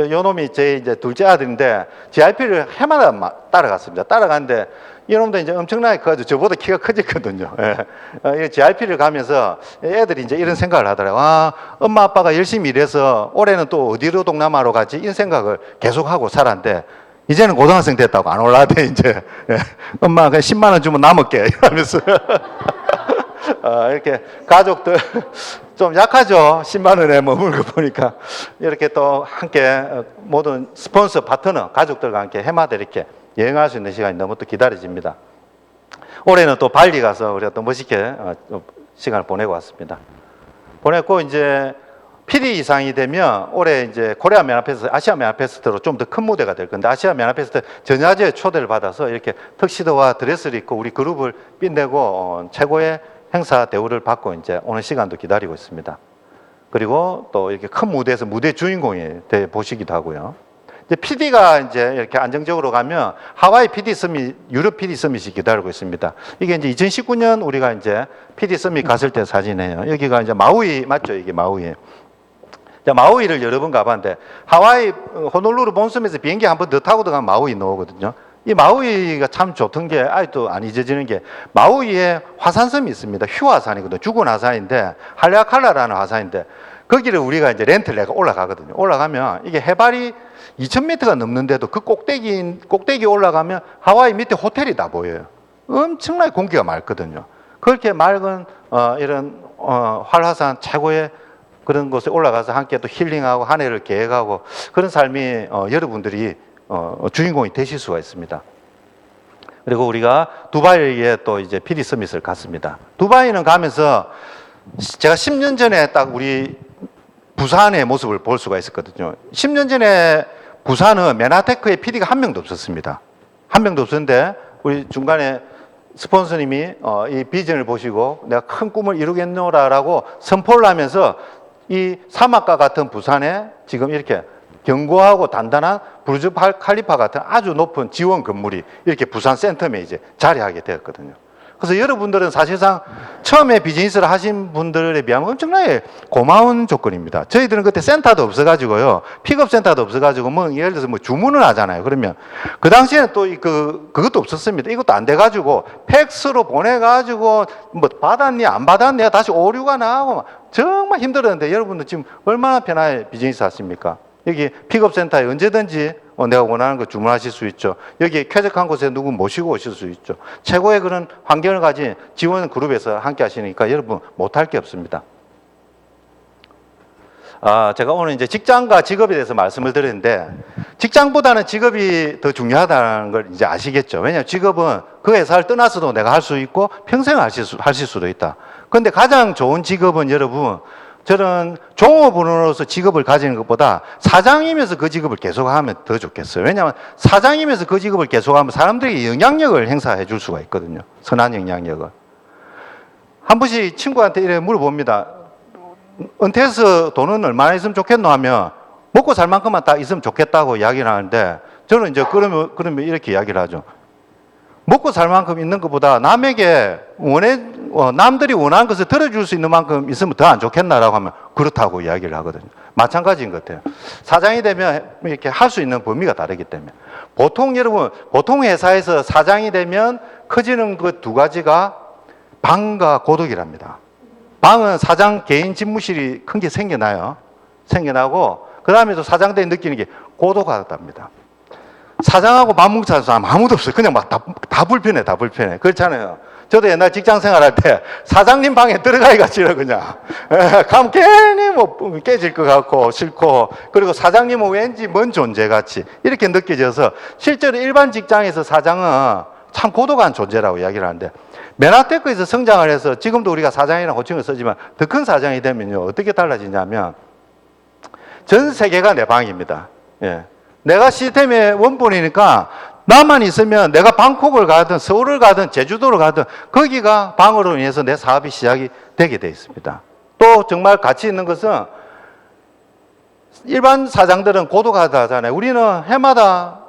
요 놈이 제 이제 둘째 아들인데 GIP를 해마다 따라갔습니다. 따라갔는데 이놈도 이제 엄청나게 커가지고 저보다 키가 커졌거든요. 예. GIP를 가면서 애들이 이제 이런 생각을 하더라고요. 아, 엄마 아빠가 열심히 일해서 올해는 또 어디로 동남아로 가지? 이런 생각을 계속하고 살았는데 이제는 고등학생 됐다고 안 올라대 이제. 예. 엄마 그냥 10만 원 주면 남을게 이러면서 이렇게 가족들 좀 약하죠. 10만 원에 머물고 보니까 이렇게 또 함께 모든 스폰서 파트너 가족들과 함께 해마다 이렇게 여행할 수 있는 시간이 너무 또 기다려집니다. 올해는 또 발리 가서 우리가 또 멋있게 시간을 보내고 왔습니다. 보냈고 이제 PD 이상이 되면 올해 이제 코리아 메나페스트, 아시아 메나페스트로 좀 더 큰 무대가 될 건데 아시아 메나페스트 전야제 초대를 받아서 이렇게 턱시도와 드레스를 입고 우리 그룹을 빛내고 최고의 행사 대우를 받고 이제 오는 시간도 기다리고 있습니다. 그리고 또 이렇게 큰 무대에서 무대 주인공이 돼 보시기도 하고요. 이제 PD가 이제 이렇게 안정적으로 가면 하와이 PD 서밋, 유럽 PD 서밋이 기다리고 있습니다. 이게 이제 2019년 우리가 이제 PD 서밋 갔을 때 사진이에요. 여기가 이제 마우이 맞죠? 이게 마우이. 마우이를 여러 번 가봤는데 하와이 호놀루루 본섬에서 비행기 한 번 더 타고 들어가면 마우이 나오거든요. 이 마우이가 참 좋던 게 아직도 안 잊어지는 게 마우이에 화산섬이 있습니다. 휴화산이거든요. 죽은 화산인데 할레아칼라라는 화산인데 거기를 우리가 이제 렌트를 내가 올라가거든요. 올라가면 이게 해발이 2,000m가 넘는데도 그 꼭대기 올라가면 하와이 밑에 호텔이 다 보여요. 엄청나게 공기가 맑거든요. 그렇게 맑은 이런 활화산 최고의 그런 곳에 올라가서 함께 또 힐링하고 한 해를 계획하고 그런 삶이 여러분들이 주인공이 되실 수가 있습니다. 그리고 우리가 두바이에 또 이제 PD 서밋을 갔습니다. 두바이는 가면서 제가 10년 전에 딱 우리 부산의 모습을 볼 수가 있었거든요. 10년 전에 부산은 메나테크의 PD가 한 명도 없었습니다. 한 명도 없었는데 우리 중간에 스폰서님이 이 비전을 보시고 내가 큰 꿈을 이루겠노라라고 선포를 하면서 이 사막과 같은 부산에 지금 이렇게 견고하고 단단한 부르즈 칼리파 같은 아주 높은 지원 건물이 이렇게 부산 센텀에 이제 자리하게 되었거든요. 그래서 여러분들은 사실상 처음에 비즈니스를 하신 분들에 비하면 엄청나게 고마운 조건입니다. 저희들은 그때 센터도 없어가지고요. 픽업 센터도 없어가지고 뭐 예를 들어서 뭐 주문을 하잖아요. 그러면 그 당시에는 또 그것도 없었습니다. 이것도 안 돼가지고 팩스로 보내가지고 뭐 받았니 안 받았니 다시 오류가 나고 막 정말 힘들었는데 여러분들 지금 얼마나 편하게 비즈니스 하십니까? 여기 픽업 센터에 언제든지 내가 원하는 거 주문하실 수 있죠. 여기 쾌적한 곳에 누구 모시고 오실 수 있죠. 최고의 그런 환경을 가진 지원 그룹에서 함께 하시니까 여러분 못할 게 없습니다. 제가 오늘 이제 직장과 직업에 대해서 말씀을 드렸는데 직장보다는 직업이 더 중요하다는 걸 이제 아시겠죠. 왜냐하면 직업은 그 회사를 떠나서도 내가 할 수 있고 평생 하실 수도 있다. 그런데 가장 좋은 직업은 여러분 저는 종업원으로서 직업을 가지는 것보다 사장이면서 그 직업을 계속하면 더 좋겠어요. 왜냐하면 사장이면서 그 직업을 계속하면 사람들에게 영향력을 행사해 줄 수가 있거든요. 선한 영향력을. 한 번씩 친구한테 이렇게 물어봅니다. 은퇴해서 돈은 얼마나 있으면 좋겠노 하면 먹고 살 만큼만 딱 있으면 좋겠다고 이야기를 하는데 저는 이제 그러면 이렇게 이야기를 하죠. 먹고 살 만큼 있는 것보다 남에게 남들이 원하는 것을 들어줄 수 있는 만큼 있으면 더 안 좋겠나라고 하면 그렇다고 이야기를 하거든요. 마찬가지인 것 같아요. 사장이 되면 이렇게 할 수 있는 범위가 다르기 때문에. 보통 회사에서 사장이 되면 커지는 그 두 가지가 방과 고독이랍니다. 방은 사장 개인 집무실이 큰 게 생겨나요. 생겨나고, 그 다음에 또 사장 때 느끼는 게 고독하답니다. 사장하고 밥 먹자는 사람 아무도 없어요. 그냥 막 다 불편해, 다 불편해. 그렇잖아요. 저도 옛날 직장 생활할 때 사장님 방에 들어가기가 싫어, 그냥. 가면 괜히 뭐 깨질 것 같고 싫고, 그리고 사장님은 왠지 먼 존재 같이 이렇게 느껴져서 실제로 일반 직장에서 사장은 참 고독한 존재라고 이야기를 하는데, 맨하테크에서 성장을 해서 지금도 우리가 사장이라는 호칭을 쓰지만 더 큰 사장이 되면요, 어떻게 달라지냐면 전 세계가 내 방입니다. 예. 내가 시스템의 원본이니까 나만 있으면 내가 방콕을 가든 서울을 가든 제주도를 가든 거기가 방으로 인해서 내 사업이 시작이 되게 돼 있습니다. 또 정말 가치 있는 것은 일반 사장들은 고독하다잖아요. 우리는 해마다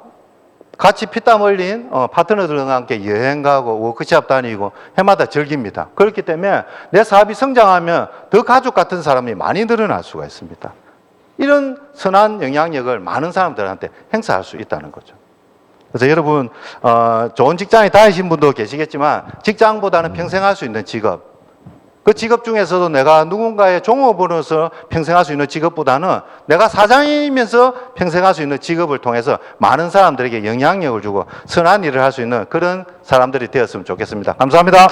같이 피땀 흘린 파트너들과 함께 여행 가고 워크숍 다니고 해마다 즐깁니다. 그렇기 때문에 내 사업이 성장하면 더 가족 같은 사람이 많이 늘어날 수가 있습니다. 이런 선한 영향력을 많은 사람들한테 행사할 수 있다는 거죠. 그래서 여러분, 좋은 직장에 다니신 분도 계시겠지만 직장보다는 평생 할 수 있는 직업, 그 직업 중에서도 내가 누군가의 종업원으로서 평생 할 수 있는 직업보다는 내가 사장이면서 평생 할 수 있는 직업을 통해서 많은 사람들에게 영향력을 주고 선한 일을 할 수 있는 그런 사람들이 되었으면 좋겠습니다. 감사합니다.